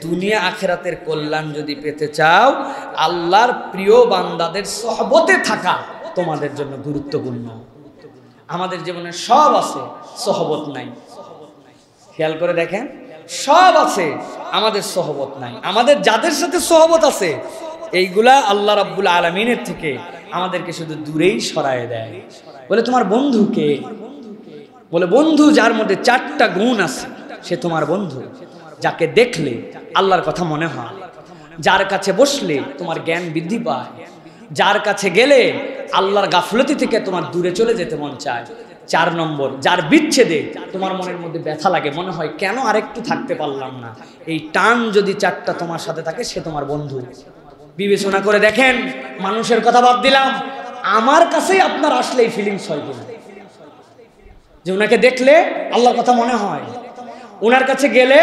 দুনিয়া আখিরাতের কল্যাণ যদি পেতে চাও, আল্লাহর প্রিয় বান্দাদের সোহবতে থাকা তোমাদের জন্য গুরুত্বপূর্ণ। আমাদের জীবনে সব আছে, সোহবত নাই। খেয়াল করে দেখেন, সব আছে, আমাদের সোহবত নাই। আমাদের যাদের সাথে সোহবত আছে, এইগুলা আল্লাহ রাব্বুল আলামিনের থেকে আমাদেরকে শুধু দূরেই সরায় দেয়। বলে তোমার বন্ধু কে? বলে বন্ধু যার মধ্যে 4টা গুণ আছে সে তোমার বন্ধু। যাকে দেখলে আল্লাহর কথা মনে হয়, যার কাছে বসলে তোমার জ্ঞান বৃদ্ধি পায়, যার কাছে গেলে আল্লাহর গাফলতি থেকে তোমার দূরে চলে যেতে মন চায়। 4 নম্বর, যার বিচ্ছেদে তোমার মনের মধ্যে ব্যথা লাগে, মনে হয় কেন আরেকটু থাকতে পারলাম না। এই টান যদি 4টা তোমার সাথে থাকে, সে তোমার বন্ধু। বিবেচনা করে দেখেন, মানুষের কথা বাদ দিলাম, আমার কাছেই আপনার আসলে এই ফিলিংস হয় কিনা, যে ওনাকে দেখলে আল্লাহর কথা মনে হয়, ওনার কাছে গেলে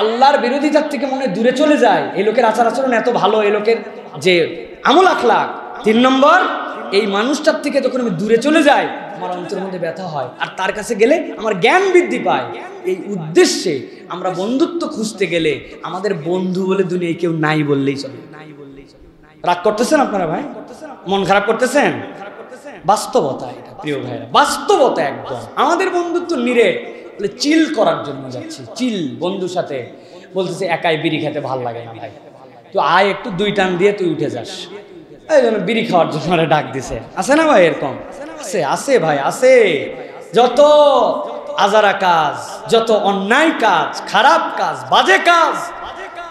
আল্লাহর বিরোধিতার থেকে মনে দূরে চলে যায়। এই লোকের আচার আচরণ এত ভালো, এই লোকের যে আমল আখলাক। 3 নম্বর, এই মানুষটার থেকে যখন আমি দূরে চলে যাই, আমার অন্তরের মধ্যে ব্যথা হয়, আর তার কাছে গেলে আমার জ্ঞান বৃদ্ধি পায়। এই উদ্দেশ্যে আমরা বন্ধুত্ব খুঁজতে গেলে আমাদের বন্ধু বলে দুনিয়ায় কেউ নাই বললেই চলে। রাগ করতেছেন আপনারা ভাই? মন খারাপ করতেছেন? বাস্তবতা এটা প্রিয় ভাইরা, বাস্তবতা একদম। আমাদের বন্ধুত্ব নিরে চিল করার জন্য যাচ্ছি, চিল বন্ধুর সাথে। বলতেছে একাই বিড়ি খেতে ভাল লাগে না ভাই, তো আয় একটু 2 টান দিয়ে তুই উঠে যাস। এই জন্য বিড়ি খাওয়ার জন্য ওরা ডাক দিছে। আছে না ভাই এরকম? আছে, আছে ভাই, আছে। যত আজারা কাজ, যত অন্যায় কাজ, খারাপ কাজ, বাজে কাজ,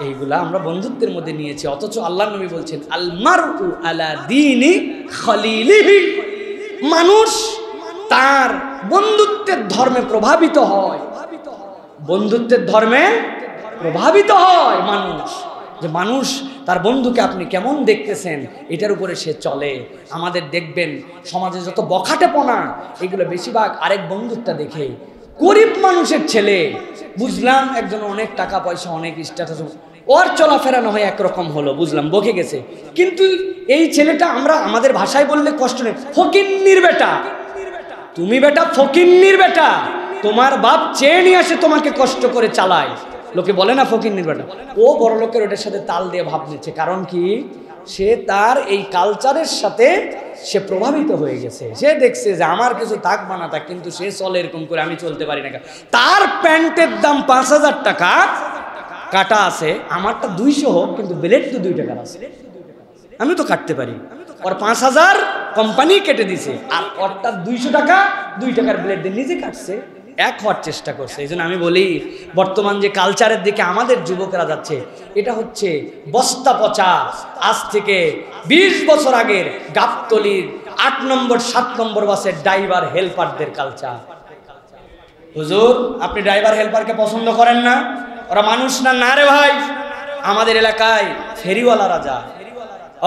এইগুলা আমরা বন্ধুত্বের মধ্যে নিয়েছি। অথচ আল্লাহর নবী বলছেন, আল মারউ আলা দীনি খলিলিহি, মানুষ তার বন্ধুত্বের ধর্মে প্রভাবিত হয়। বন্ধুত্বের ধর্মে প্রভাবিত হয় মানুষ, যে মানুষ তার বন্ধুকে আপনি কেমন দেখতেছেন এটার উপরে সে চলে। আমাদের দেখবেন সমাজে যত বখাটেপনা, এগুলো বেশিরভাগ আরেক বন্ধুত্বটা দেখে। গরিব মানুষের ছেলে, বুঝলাম একজন অনেক টাকা পয়সা, অনেক স্ট্যাটাস, ওর চলাফেরা না হয় একরকম হলো, বুঝলাম বকে গেছে, কিন্তু এই ছেলেটা আমরা আমাদের ভাষায় বললে কষ্ট নেই, ফকিন্নির বেটা। তুমি বেটা ফকিন্নির বেটা, তোমার বাপ চেয়ে নিয়ে আসে তোমাকে কষ্ট করে চালায়। লোকে বলে না ফকিন্নির বেটা, ও বড় লোকের ওটার সাথে তাল দিয়ে ভাব নিচ্ছে। কারণ কি? সে তার এই কালচারের সাথে সে প্রভাবিত হয়ে গেছে। সে দেখছে যে আমার কিছু থাক বা না থাক, কিন্তু সে চলে এরকম করে, আমি চলতে পারি না। তার প্যান্টের দাম 5000 টাকা কাটা আছে, আমারটা 200 হোক, কিন্তু ব্লেড তো 2 টাকার আছে, আমি তো কাটতে পারি। ওর 5000 কোম্পানি কেটে দিছে, আর ওরটা 200 টাকা, 2 টাকার ব্লেড দিয়ে নিজে কাটছে, এক হওয়ার চেষ্টা করছে। এই জন্য আমি বলি, বর্তমান যে কালচারের দিকে আমাদের যুবকেরা যাচ্ছে, এটা হচ্ছে বস্তা পচা। আজ থেকে 20 বছর আগের গাবতলীর 8 নম্বর 7 নম্বর বাসের ড্রাইভার হেল্পারদের কালচার। হুজুর, আপনি ড্রাইভার হেল্পারকে পছন্দ করেন না? ওরা মানুষ না? না রে ভাই, আমাদের এলাকায় ফেরিওয়ালারা যায়।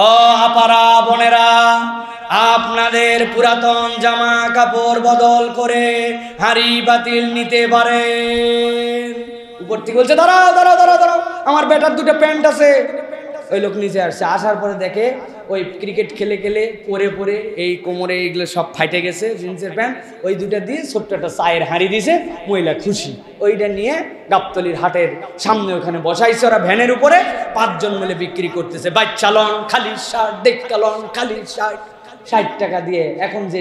ও আপারা বোনেরা, আপনাদের পুরাতন জামা কাপড় বদল করে হাড়ি বাতিল নিতে পারেন। উপর থেকে বলছে, দাঁড়াও দাঁড়াও দাঁড়াও দাঁড়াও, আমার বেটার 2টা প্যান্ট আছে। ওই লোক নিচে আসছে, আসার পরে দেখে ওই ক্রিকেট খেলে খেলে পরে পরে এই কোমরে এইগুলো সব ফাইটে গেছে, জিন্সের প্যান্ট। ওই 2টা দিয়ে ছোট্ট একটা চায়ের হাঁড়ি দিয়েছে, মহিলা খুশি। ওইটা নিয়ে গাবতলীর হাটের সামনে ওখানে বসাইছে, ওরা ভ্যানের উপরে 5 জন মিলে বিক্রি করতেছে। বাচ্চা লন খালি শার্ট, দেখা লন খালি শার্ট, 60 টাকা দিয়ে। এখন যে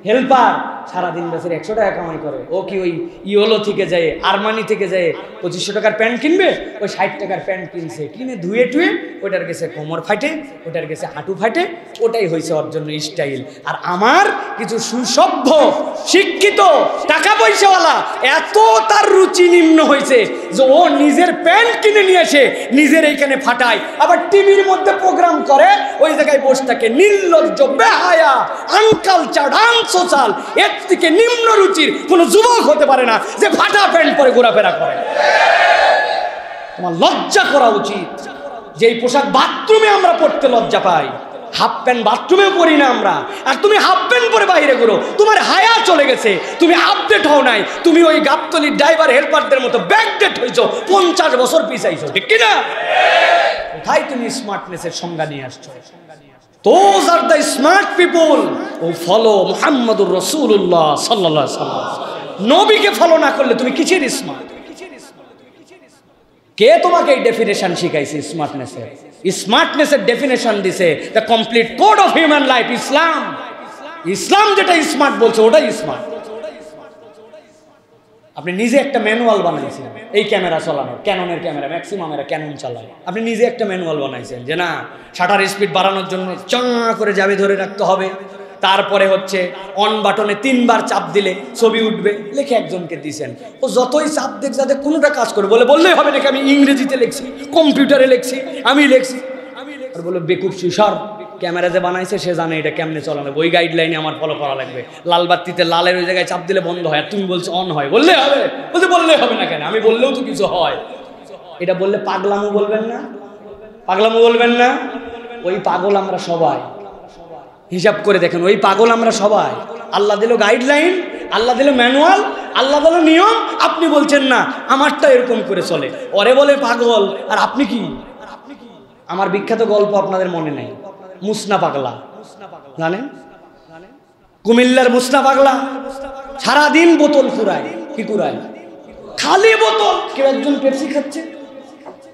হেল্পার সারাদিন বছর 100 টাকা কামাই করে, ও কি ওই ইওলো থেকে যায়, আরমানি থেকে যায় 2500 টাকার প্যান্ট কিনবে? ওই 60 টাকার প্যান্ট কিনছে, কিনে ধুয়ে টুয়ে ওটার গেছে কোমর ফাটে, ওটার গেছে হাঁটু ফাটে, ওটাই হয়েছে ওর জন্য স্টাইল। আর আমার কিছু সুসভ্য শিক্ষিত টাকা পয়সাওয়ালা, এত তার রুচি নিম্ন হয়েছে যে ও নিজের প্যান্ট কিনে নিয়ে এসে নিজের এইখানে ফাটায়, আবার টিভির মধ্যে প্রোগ্রাম করে, ওই জায়গায় বসে থাকে। নির্লজ্জ, বেহায়া, আনকালচার্ড, আনসোশাল। এর থেকে নিম্ন রুচির কোনো যুবক হতে পারে না যে ফাটা প্যান্ট পরে ঘোরাফেরা করে। তোমার লজ্জা করা উচিত। যেই পোশাক বাথরুমে আমরা পড়তে লজ্জা পাই, হাফ প্যান্ট বাথরুমে পরি না আমরা, আর তুমি হাফ প্যান্ট পরে বাইরে ঘুরো। তোমার হায়া চলে গেছে, তুমি আপডেট হও নাই। তুমি ওই গাবতলির ড্রাইভার হেল্পারদের মতো ব্যাকডেট হয়েছো, 50 বছর পিছাইছো, ঠিক কিনা? কোথায় তুমি স্মার্টনেসের সংজ্ঞা নিয়ে আসছো? Those are the smart people who follow Muhammadur Rasulullah sallallahu alaihi wasallam. নবীকে ফলো না করলে তুমি কিসের স্মার্ট? কে তোমাকে এই ডেফিনেশন শিখাইছে স্মার্টনেসের? স্মার্টনেসের ডেফিনেশন দিছে the complete code of human life, Islam. Islam যেটা স্মার্ট বলছে ওটাই স্মার্ট। আপনি নিজে একটা ম্যানুয়াল বানাইছেন এই ক্যামেরা চালানোর, ক্যাননের ক্যামেরা, ম্যাক্সিমামেরা ক্যানন চালায়। আপনি নিজে একটা ম্যানুয়াল বানাইছেন যে না শাটার স্পিড বাড়ানোর জন্য চা করে যাবে ধরে রাখতে হবে, তারপরে হচ্ছে অন বাটনে 3 বার চাপ দিলে ছবি উঠবে, লিখে একজনকে দিয়েছেন। ও যতই চাপ দেখ যাতে কোনোটা কাজ করে বললেই হবে নাকি আমি ইংরেজিতে লিখছি, কম্পিউটারে লিখছি, আমি লিখছি। আর বলে বেকুব শিশার ক্যামেরা যে বানাইছে সে জানে এটা কেমনে চালানো, ওই গাইডলাইনে আমার ফলো করা লাগবে। লাল বাতিতে লালের ওই জায়গায় চাপ দিলে বন্ধ হয়, আর তুমি বলছো অন হয়, বললেই হবে। বললেই হবে না কেন, আমি বললেও তো কিছু হয়। এটা বললে পাগলামো বলবেন না? পাগলামো বলবেন না? ওই পাগল আমরা সবাই। হিসাব করে দেখেন, ওই পাগল আমরা সবাই। আল্লাহ দিল গাইডলাইন, আল্লাহ দিল ম্যানুয়াল, আল্লাহ দিল নিয়ম, আপনি বলছেন না আমারটা এরকম করে চলে। ওরে বলে পাগল, আর আপনি কি? আমার বিখ্যাত গল্প আপনাদের মনে নেই, মুসনা পাগলা জানেন? কুমিল্লার মুসনা পাগলা সারাদিন বোতল কুড়ায়। কি কুড়ায়? খালি বোতল। কেউ একজন পেপসি খাচ্ছে,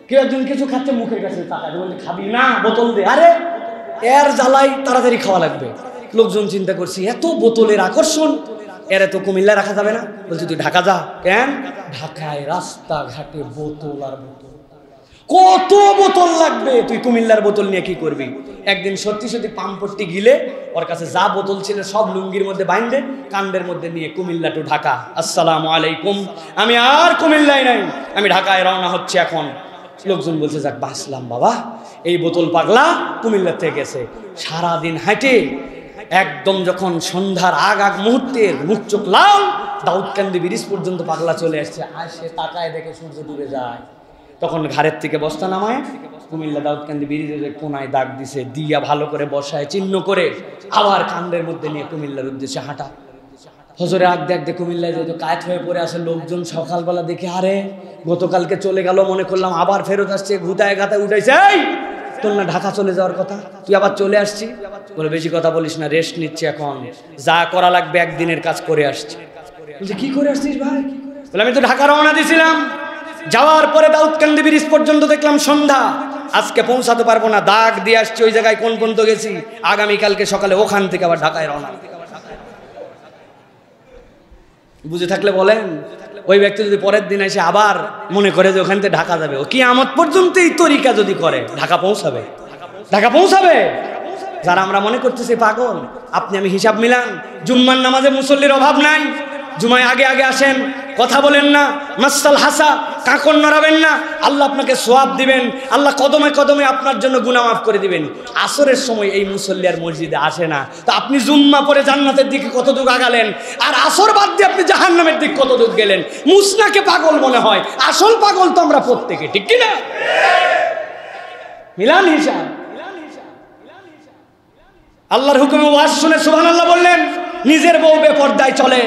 কেউ একজন কিছু খাচ্ছে, মুখের কাছে তাকায়, বলছে খাবি না, বোতল দে। আরে এর জ্বালাই তাড়াতাড়ি খাওয়া লাগবে। লোকজন চিন্তা করছি এত বোতলের আকর্ষণ, এর এত কুমিল্লায় রাখা যাবে না। বলছে তুই ঢাকা যা। কেন? ঢাকায় রাস্তাঘাটে বোতল আর বোতল, কত বোতল লাগবে, তুই কুমিল্লার বোতল নিয়ে কি করবি? একদিন সত্যি সত্যি পাম্পট্টি গিলে ওর কাছে যা বোতল ছিল সব লুঙ্গির মধ্যে বাইন্ধে কান্ডের মধ্যে নিয়ে কুমিল্লা টু ঢাকা, আসসালামু আলাইকুম, আমি আর কুমিল্লায় নাই, আমি ঢাকায় রওনা হচ্ছে এখন। লোকজন বলছে যাক বাঁচলাম বাবা, এই বোতল পাগলা কুমিল্লাতে গেছে। সারাদিন হাঁটে একদম যখন সন্ধ্যার আগ মুহূর্তের মুখ চোখ লাল, দাউদকান্দি ব্রিজ পর্যন্ত পাগলা চলে আসছে। আসে তাকায় দেখে সূর্য ডুবে যায়, তখন ঘাড়ের থেকে বস্তা নামায় কুমিল্লা দাউদকান্দি ব্রিজের কোনায় দাগ দিছে, দিয়া ভালো করে বসায় চিহ্ন করে আবার কান্ডের মধ্যে নিয়ে কুমিল্লার উদ্দেশ্যে হাঁটা। হজরে আগ দেখতে কুমিল্লায় যেহেতু কায়েত হয়ে পড়ে আসে লোকজন, সকালবেলা দেখে আরে গতকালকে চলে গেল মনে করলাম, আবার ফেরত আসছে, ঘুতায় ঘাতায় উঠাইছে। এই তোর না ঢাকা চলে যাওয়ার কথা, তুই আবার চলে আসছি? বলে বেশি কথা বলিস না, রেস্ট নিচ্ছি এখন, যা করা লাগবে একদিনের কাজ করে আসছি। বলছে কি করে আসছিস ভাই? বলে আমি তো ঢাকা রওনা দিয়েছিলাম, যাওয়ার পরে দাউদকান্দি ব্রিজ পর্যন্ত দেখলাম সন্ধ্যা, আজকে পৌঁছাতে পারবো না, দাগ দিয়ে আসছি ওই জায়গায় কোন পর্যন্ত গেছি, আগামীকালকে সকালে ওখান থেকে আবার ঢাকায় রওনা। বুঝে থাকলে বলেন, ওই ব্যক্তি যদি পরের দিন এসে আবার মনে করে যে ওখান থেকে ঢাকা যাবে, ও কিয়ামত পর্যন্ত এই তরিকা যদি করে ঢাকা পৌঁছাবে, ঢাকা পৌঁছাবে। যারা আমরা মনে করতেছি পাগল, আপনি আমি হিসাব মিলান, জুম্মার নামাজে মুসল্লির অভাব নাই, জুমায় আগে আগে আসেন, কথা বলেন না, মাসাল হাসা, কাকন নড়াবেন না, আল্লাহ আপনাকে সোয়াব দিবেন, আল্লাহ কদমে কদমে আপনার জন্য গুনাহ মাফ করে দিবেন। আসরের সময় এই মুসল্লি আর মসজিদে আসে না, তো আপনি জুম্মা পরে জান্নাতের দিকে কতটুকু আগালেন, আর আসর বাদ দিয়ে আপনি জাহান্নামের দিকে কতটুকু গেলেন। মুসনাকে পাগল মনে হয়, আসল পাগল তো আমরা প্রত্যেকে, ঠিক কি না? মিলান হিসাব। আল্লাহর হুকুমে ওয়াজ শুনে সুবহানাল্লাহ বললেন, নিজের বউ বেপরদায় চলে,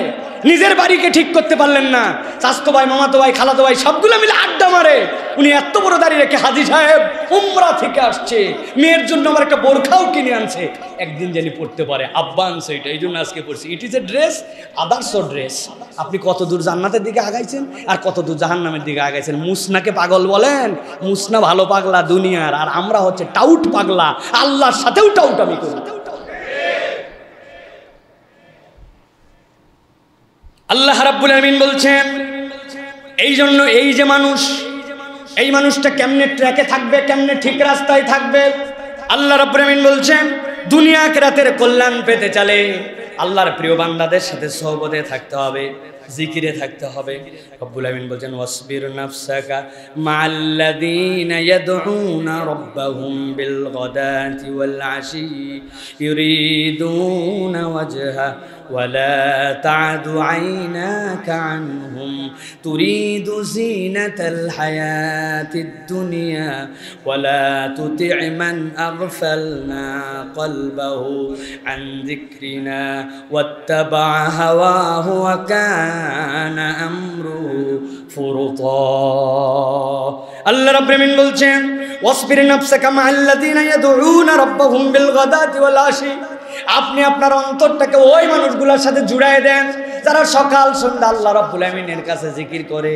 নিজের বাড়িকে ঠিক করতে পারলেন না, চাচতো ভাই, মামাতো ভাই, খালাতো ভাই সবগুলো মিলে আড্ডা মারে। উনি এত বড় দাঁড়িয়ে রেখে হাজী সাহেব উমরা থেকে আসছে, মেয়ের জন্য আমার একটা বোরখাও কিনে আনছে, একদিন জানি পড়তে পারে, আব্বা আনছে এটা, এই জন্য আজকে পড়ছি। It is a dress, others dress. আপনি কত দূর জান্নাতের দিকে আগাইছেন আর কত দূর জাহান্নামের দিকে আগাইছেন। মুসনাকে পাগল বলেন, মুসনা ভালো পাগলা দুনিয়ার, আর আমরা হচ্ছে টাউট পাগলা, আল্লাহর সাথেও টাউট আমি করি। আল্লাহ রাব্বুল আলামিন বলছেন, এই জন্য এই যে মানুষ, এই মানুষটা কেমনে ট্র্যাকে থাকবে, কেমনে ঠিক রাস্তায় থাকবে। আল্লাহ রাব্বুল আলামিন বলছেন, দুনিয়া আখিরাতের কল্যাণ পেতে চলে আল্লাহর প্রিয় বান্দাদের সাথে সোহবতে থাকতে হবে, জিকিরে থাকতে হবে। রব্বুল আমিন বলেন, ওয়াসবির নাফসাকা মাআল্লাযীনা ইয়াদউনা রাব্বাহুম বিল গাদাতি ওয়াল আশি ইউরিদুনা ওয়াজহা ওয়ালা তা'দু আইনাকা আনহুম তুরিদু যিনাতাল হায়াতিদ দুনিয়া ওয়ালা তুতি' মান আগফালনা কলবাহু আন যিকরিনা ওয়াত্তাবা হাওয়াহু ওয়া কানা আমরুহু ফুরুতা। আল্লাহ রাব্বুল আমিন বলছেন, ওয়াসবির নাফসাকা মা'আল্লাযীনা ইয়াদউনা রাব্বাহুম বিল গাদাতি ওয়াল আশি। আপনি আপনার অন্তরটাকে ওই মানুষগুলোর সাথে জুড়ায় দেন যারা সকাল সন্ধ্যা আল্লাহ রাব্বুল আমিনের কাছে জিকির করে,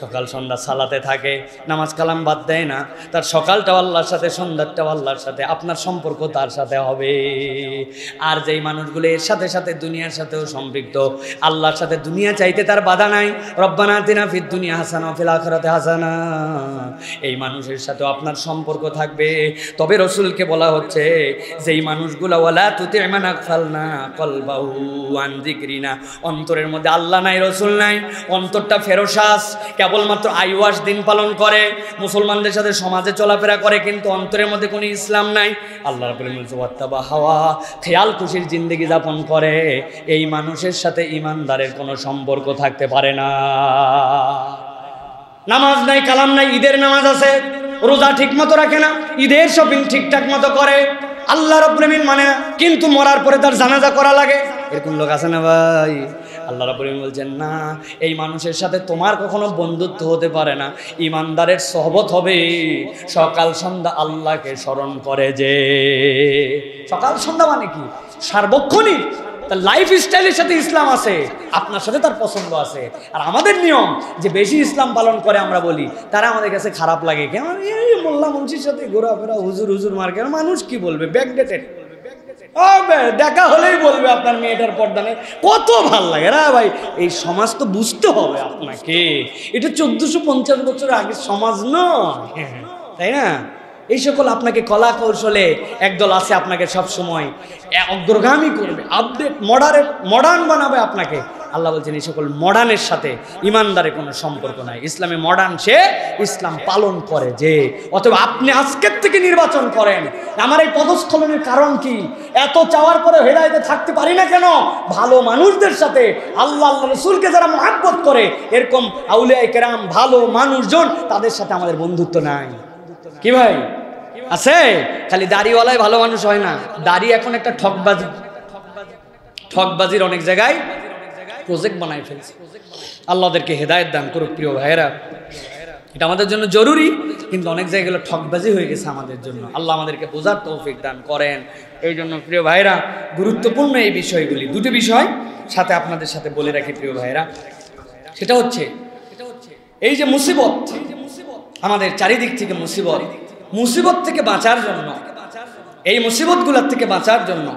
সকাল সন্ধ্যা সালাতে থাকে, নামাজ কালাম বাদ দেয় না। তার সকালটাও আল্লাহর সাথে, সন্ধ্যাটাও আল্লাহর সাথে, আপনার সম্পর্ক তার সাথে হবে। আর যেই মানুষগুলো এর সাথে সাথে দুনিয়ার সাথেও সম্পৃক্ত, আল্লাহর সাথে দুনিয়া চাইতে তার বাধা নাই, রব্বানা আতিনা ফিদ দুনিয়া হাসানা ওয়া ফিল আখিরাতি হাসানা, এই মানুষের সাথেও আপনার সম্পর্ক থাকবে। তবে রাসূলকে বলা হচ্ছে যেই মানুষগুলো ওয়ালা তুতি মান আগফালনা কলবাহু আন যিকরিনা, অন্তরের মধ্যে আল্লাহ নাই, রাসূল নাই, অন্তরটা ফেরোসাস, কেবলমাত্র আইওয়াস দিন পালন করে, মুসলমানদের সাথে সমাজে চলাফেরা করে, কিন্তু অন্তরের মধ্যে কোনো ইসলাম নাই, আল্লাহ রাব্বুল আলামিন ওয়াত্তাবা হাওয়া, খেয়াল খুশির জিন্দেগি যাপন করে, এই মানুষের সাথে ঈমানদারের কোনো সম্পর্ক থাকতে পারে না। নামাজ নাই, কালাম নাই, ঈদের নামাজ আছে, রোজা ঠিক মতো রাখে না, ঈদের শপিং ঠিকঠাক মতো করে, আল্লাহ রাব্বুল আমিন মানে না, কিন্তু মরার পরে তার জানাজা করা লাগে, এরকম লোক আছে না ভাই? আল্লাহ রাব্বুল আমিন বলছেন না, এই মানুষের সাথে তোমার কখনো বন্ধুত্ব হতে পারে না। ঈমানদারের সোহবত হবে সকাল সন্ধ্যা আল্লাহকে স্মরণ করে। যে সকাল সন্ধ্যা মানে কি? সার্বক্ষণিক তার লাইফ স্টাইলের সাথে ইসলাম আছে, আপনার সাথে তার পছন্দ আছে। আর আমাদের নিয়ম যে বেশি ইসলাম পালন করে আমরা বলি, তারা আমাদের কাছে খারাপ লাগে, কেন এই মোল্লা মুন্সির সাথে ঘোরাফেরা, হুজুর হুজুর মার্কে, মানুষ কি বলবে, ব্যাকডেটেড, দেখা হলেই বলবে আপনার মেয়েটার পর্দা নেই, কত ভাল লাগে না ভাই। এই সমাজ তো বুঝতে হবে আপনাকে, এটা 1450 বছর আগের সমাজ নয়, তাই না? এই সকল আপনাকে কলা কৌশলে একদল আছে আপনাকে সবসময় অগ্রগামী করবে, আপডেট মডার্ন বানাবে আপনাকে। আল্লাহ বলছেন এই সকল মডার্নের সাথে ইমানদারের কোনো সম্পর্ক নাই। ইসলামে মডার্ন সে ইসলাম পালন করে যে। অথবা আপনি আজকের থেকে নির্বাচন করেন, আমার এই পদস্খলনের কারণ কি, এত চাওয়ার পরে হেদায়েতে থাকতে পারি না কেন? ভালো মানুষদের সাথে, আল্লাহ আল্লাহ রসুলকে যারা মহব্বত করে, এরকম আউলিয়া কেরাম ভালো মানুষজন, তাদের সাথে আমাদের বন্ধুত্ব নাই। কি ভাই আছে? খালি দাড়িওয়ালায় ভালো মানুষ হয় না, দাড়ি এখন একটা ঠকবাজির অনেক জায়গায় প্রজেক্ট বানাই ফেলছে। আল্লাহ ওদেরকে হেদায়েত দান করুক। প্রিয় ভাইয়েরা, এটা আমাদের জন্য জরুরি, কিন্তু অনেক জায়গায় ঠকবাজি হয়ে গেছে আমাদের জন্য। আল্লাহ আমাদেরকে বোঝার তৌফিক দান করেন। এই জন্য প্রিয় ভাইয়েরা, গুরুত্বপূর্ণ এই বিষয়গুলি, দুটি বিষয় সাথে আপনাদের সাথে বলে রাখি প্রিয় ভাইয়েরা। সেটা হচ্ছে এই যে মুসিবত, আমাদের চারিদিক থেকে মুসিবত থেকে বাঁচার জন্য, এই মুসিবতগুলোর থেকে বাঁচার জন্য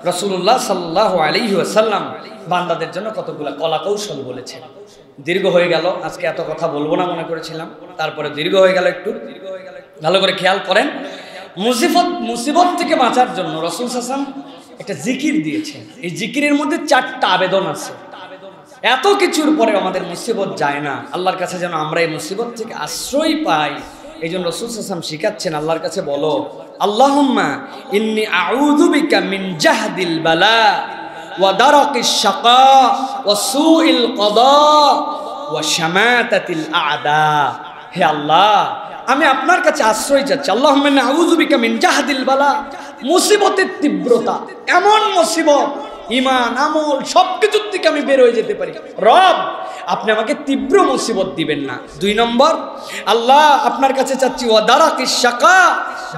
রাসূলুল্লাহ সাল্লাল্লাহু আলাইহি ওয়াসাল্লাম বান্দাদের জন্য কতগুলা কলা কৌশল বলেছেন। দীর্ঘ হয়ে গেল, আজকে এত কথা বলবো না মনে করেছিলাম, তারপরে দীর্ঘ হয়ে গেল। একটু ভালো করে খেয়াল করেন, মুসিবত থেকে বাঁচার জন্য রাসূল সাল্লাল্লাহু আলাইহি ওয়াসাল্লাম একটা জিকির দিয়েছেন। এই জিকিরের মধ্যে 4টা আবেদন আছে। এত কিছুর পরে আমাদের মুসিবত যায় না, আল্লাহর কাছে যেন আমরা এই মুসিবত থেকে আশ্রয় পাই। এই জন্য রাসূল সাল্লাল্লাহু আলাইহি ওয়াসাল্লাম শিখাচ্ছেন, আল্লাহর কাছে বলো, আল্লাহুম্মা ইন্নী আউযু বিকা মিন জাহদিল বালা ওয়া দারাকিশ শাকা ওয়া সুইল কদা ওয়া শামাতাতিল আ'দা। হে আল্লাহ, আমি আপনার কাছে আশ্রয় চাচ্ছি। আল্লাহুম্মা ইন্নী আউযু বিকা মিন জাহদিল বালা, মুসিবতের তীব্রতা, এমন মুসিবত ঈমান আমল সবকিছুর থেকে আমি বের হয়ে যেতে পারি। রব, আপনি আমাকে তীব্র মুসিবত দিবেন না। 2 নম্বর, আল্লাহ আপনার কাছে চাচ্ছি ওয়া দারাকিশ শাকা,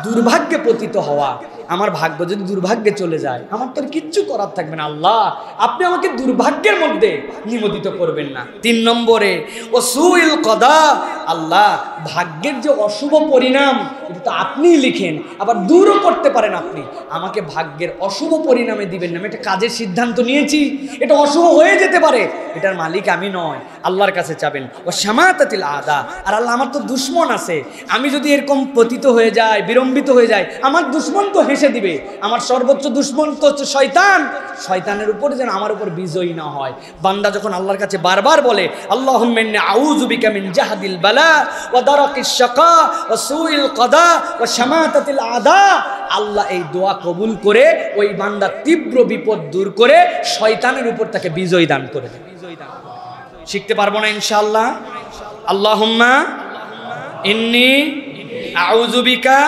দুর্ভাগ্যে পতিত হওয়া। আমার ভাগ্য যদি দুর্ভাগ্যে চলে যায়, আমার তো কিচ্ছু করার থাকবে না। আল্লাহ, আপনি আমাকে দুর্ভাগ্যের মধ্যে নিমজ্জিত করবেন না। 3 নম্বরে ও সুইল কদা, আল্লাহ ভাগ্যের যে অশুভ পরিণাম, এটা তো আপনিই লিখেন, আবার দূরও করতে পারেন আপনি। আমাকে ভাগ্যের অশুভ পরিণামে দিবেন না। আমি একটা কাজের সিদ্ধান্ত নিয়েছি, এটা অশুভ হয়ে যেতে পারে, এটার মালিক আমি নয়, আল্লাহর কাছে চাবেন। ও শামাতাতিল আ'দা, আর আল্লাহ আমার তো দুশমন আছে, আমি যদি এরকম পতিত হয়ে যাই, বিড়ম্বিত হয়ে যাই, আমার দুশমন তো হেসে দিবে। আমার সর্বোচ্চ দুশমন তো হচ্ছে শয়তান, শয়তানের উপর যেন আমার উপর বিজয়ী না হয়। বান্দা যখন আল্লাহর কাছে বারবার বলে, আল্লাহুম্মা ইন্নী আউযু বিকা মিন জাহদিল বালা ওয়া দারাকিশ শাকা ওয়া সুইল কদা ওয়া শামাতাতিল আ'দা, আল্লাহ এই দোয়া কবুল করে ওই বান্দার তীব্র বিপদ দূর করে শয়তানের উপর তাকে বিজয় দান করে দেন। শিখতে পারবো না ইনশাআল্লাহ? আল্লাহুম্মা ইন্নী আউযু বিকা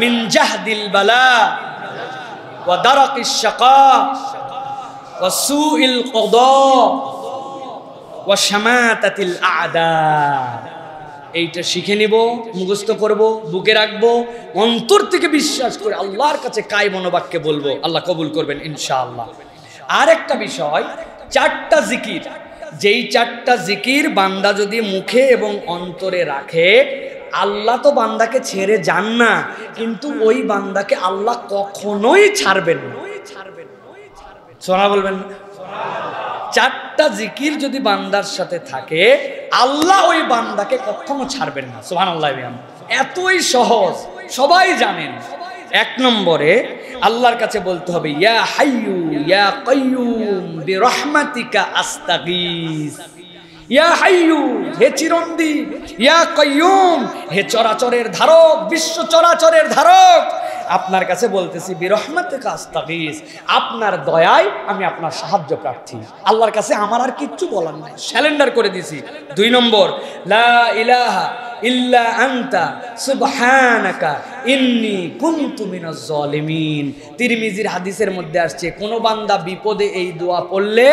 মিন জাহদিল বালা ওয়া দারাকিশ শাকা ওয়া সুইল কদা ওয়া শামাতাতিল আ'দা। এইটা শিখে নিব, মুখস্থ করব, বুকে রাখবো, অন্তর থেকে বিশ্বাস করে আল্লাহর কাছে কায় মনোবাক্যে বলবো, আল্লাহ কবুল করবেন ইনশাআল্লাহ। আর একটা বিষয়, 4টা জিকির, যেই 4টা জিকির বান্দা যদি মুখে এবং অন্তরে রাখে, আল্লাহ তো বান্দাকে ছেড়ে যান না, কিন্তু ওই বান্দাকে আল্লাহ কখনোই ছাড়বেন না। সোনা বলবেন না? 4টা জিকির যদি বান্দার সাথে থাকে, আল্লাহ ওই বান্দাকে কখনো ছাড়বেন না। সুবহানাল্লাহ। এতই সহজ, সবাই জানেন। 1 নম্বরে আল্লাহর কাছে বলতে হবে, ইয়া হাইয়ু ইয়া কাইয়ুম বিরহমাতিকা আস্তাগীস। ইয়া হাইয়ু, হে চিরঞ্জীব, ইয়া কাইয়ুম, হে চরাচরের ধারক, বিশ্ব চরাচরের ধারক, আপনার কাছে বলতেছি, বিরহমাতিকা আস্তাগীস, আপনার দয়ায় আমি আপনার সাহায্য প্রার্থী। আল্লাহর কাছে আমার আর কিচ্ছু বলার নাই, স্যালেন্ডার করে দিছি। 2 নম্বর, লা ইলাহা ইল্লা আনতা সুবহানাকা ইন্নী কুনতু মিনাজ জালিমিন। তিরমিজির হাদিসের মধ্যে আসছে, কোন বান্দা বিপদে এই দোয়া পড়লে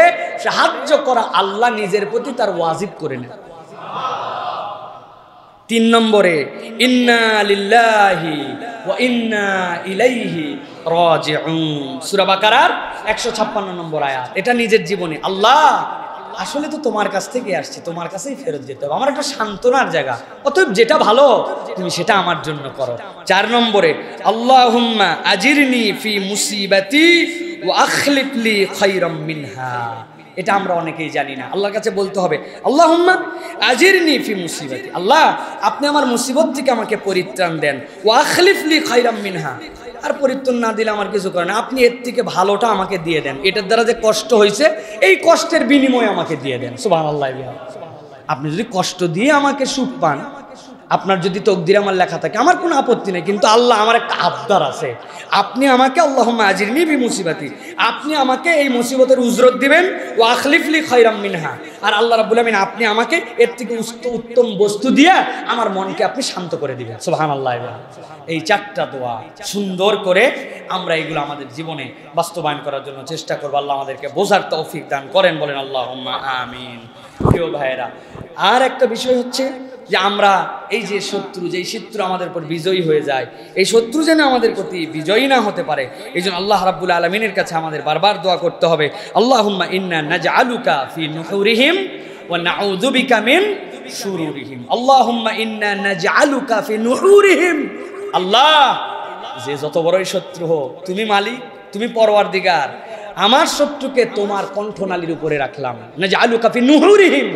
সাহায্য করা আল্লাহ নিজের প্রতি তার ওয়াজিব করে নেন। 3 নম্বরে, ইন্না লিল্লাহি ওয়া ইন্না ইলাইহি রাজিউন, সূরা বাকারার 156 নম্বর আয়াত। এটা নিজের জীবনে, আল্লাহ আসলে তো তোমার কাছ থেকে আসছে, তোমার কাছেই ফেরত যেতে হবে, আমার একটা সান্ত্বনার জায়গা, অতএব যেটা ভালো তুমি সেটা আমার জন্য করো। 4 নম্বরে, আল্লাহুম্মা আজিরনি ফি মুসিবাতি ওয়া আখলিফ লি খায়রাম মিনহা। এটা আমরা অনেকেই জানি না, আল্লাহর কাছে বলতে হবে, আল্লাহুম্মা আজিরনি ফি মুসিবাতি, আল্লাহ আপনি আমার মুসিবত থেকে আমাকে পরিত্রাণ দেন, ওয়া আখলিফ লি খায়রাম মিনহা, আর পরিত্রাণ না দিলে আমার কিছু করে না, আপনি এর থেকে ভালোটা আমাকে দিয়ে দেন, এটার দ্বারা যে কষ্ট হয়েছে এই কষ্টের বিনিময়ে আমাকে দিয়ে দেন। সুবহানাল্লাহ। আপনি যদি কষ্ট দিয়ে আমাকে সুখ পান, আপনার যদি তকদিরে আমার লেখা থাকে, আমার কোনো আপত্তি নেই, কিন্তু আল্লাহ আমার একটা আবদার আছে, আপনি আমাকে আল্লাহুম্মা আজিরনি ফি মুসিবাতি, আপনি আমাকে এই মুসিবতের উজরত দিবেন, ওয়া আখলিফ লি খায়রাম মিনহা, আর আল্লাহ রাব্বুল আমিন আপনি আমাকে এর থেকে উত্তম বস্তু দিয়ে আমার মনকে আপনি শান্ত করে দিবেন। সুবহানাল্লাহ। এই 4টা দোয়া সুন্দর করে আমরা এগুলো আমাদের জীবনে বাস্তবায়ন করার জন্য চেষ্টা করব। আল্লাহ আমাদেরকে বোঝার তৌফিক দান করেন, বলেন আল্লাহুম্মা আমিন। প্রিয় ভাইয়েরা, আর একটা বিষয় হচ্ছে যে আমরা এই যে শত্রু, যেই শত্রু আমাদের উপর বিজয়ী হয়ে যায়, এই শত্রু যেন আমাদের প্রতি বিজয়ী না হতে পারে, এই জন্য আল্লাহ রাব্বুল আলামিনের কাছে আমাদের বারবার দোয়া করতে হবে, আল্লাহুম্মা ইন্না নাজআলুকা ফি নুহুরিহিম ওয়া নাউযু বিকা মিন শুরুরিহিম। আল্লাহুম্মা ইন্না নাজআলুকা ফি নুহুরিহিম। আল্লাহ, যে যত বড়ই শত্রু হোক, তুমি মালিক, তুমি পরওয়ারদিগার, আমার শত্রুকে তোমার কণ্ঠনালীর উপরে রাখলাম। নাজআলুকা ফি নুহুরিহিম,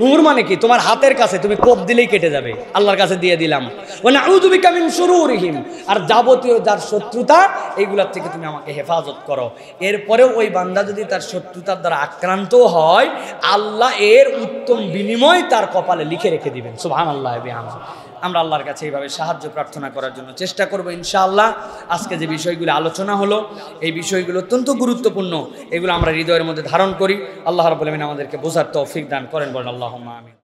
নুহুর মানে কি? তোমার হাতের কাছে, তুমি কোপ দিলেই কেটে যাবে, আল্লাহর কাছে দিয়ে দিলাম। ওয়া নাউযু বিকা মিন শুরুরিহিম, আর যাবতীয় যার শত্রুতা এইগুলোর থেকে তুমি আমাকে হেফাজত করো। এরপরেও ওই বান্দা যদি তার শত্রুতার দ্বারা আক্রান্ত হয়, আল্লাহ এর উত্তম বিনিময় তার কপালে লিখে রেখে দিবেন। সুবহানাল্লাহ। আমরা আল্লাহর কাছে এইভাবে সাহায্য প্রার্থনা করার জন্য চেষ্টা করব ইনশাআল্লাহ। আজকে যে বিষয়গুলো আলোচনা হলো, এই বিষয়গুলো অত্যন্ত গুরুত্বপূর্ণ, এগুলো আমরা হৃদয়ের মধ্যে ধারণ করি। আল্লাহ রাব্বুল আমিন আমাদেরকে বোঝার তৌফিক দান করেন, বলেন আল্লাহুম্মা আমিন।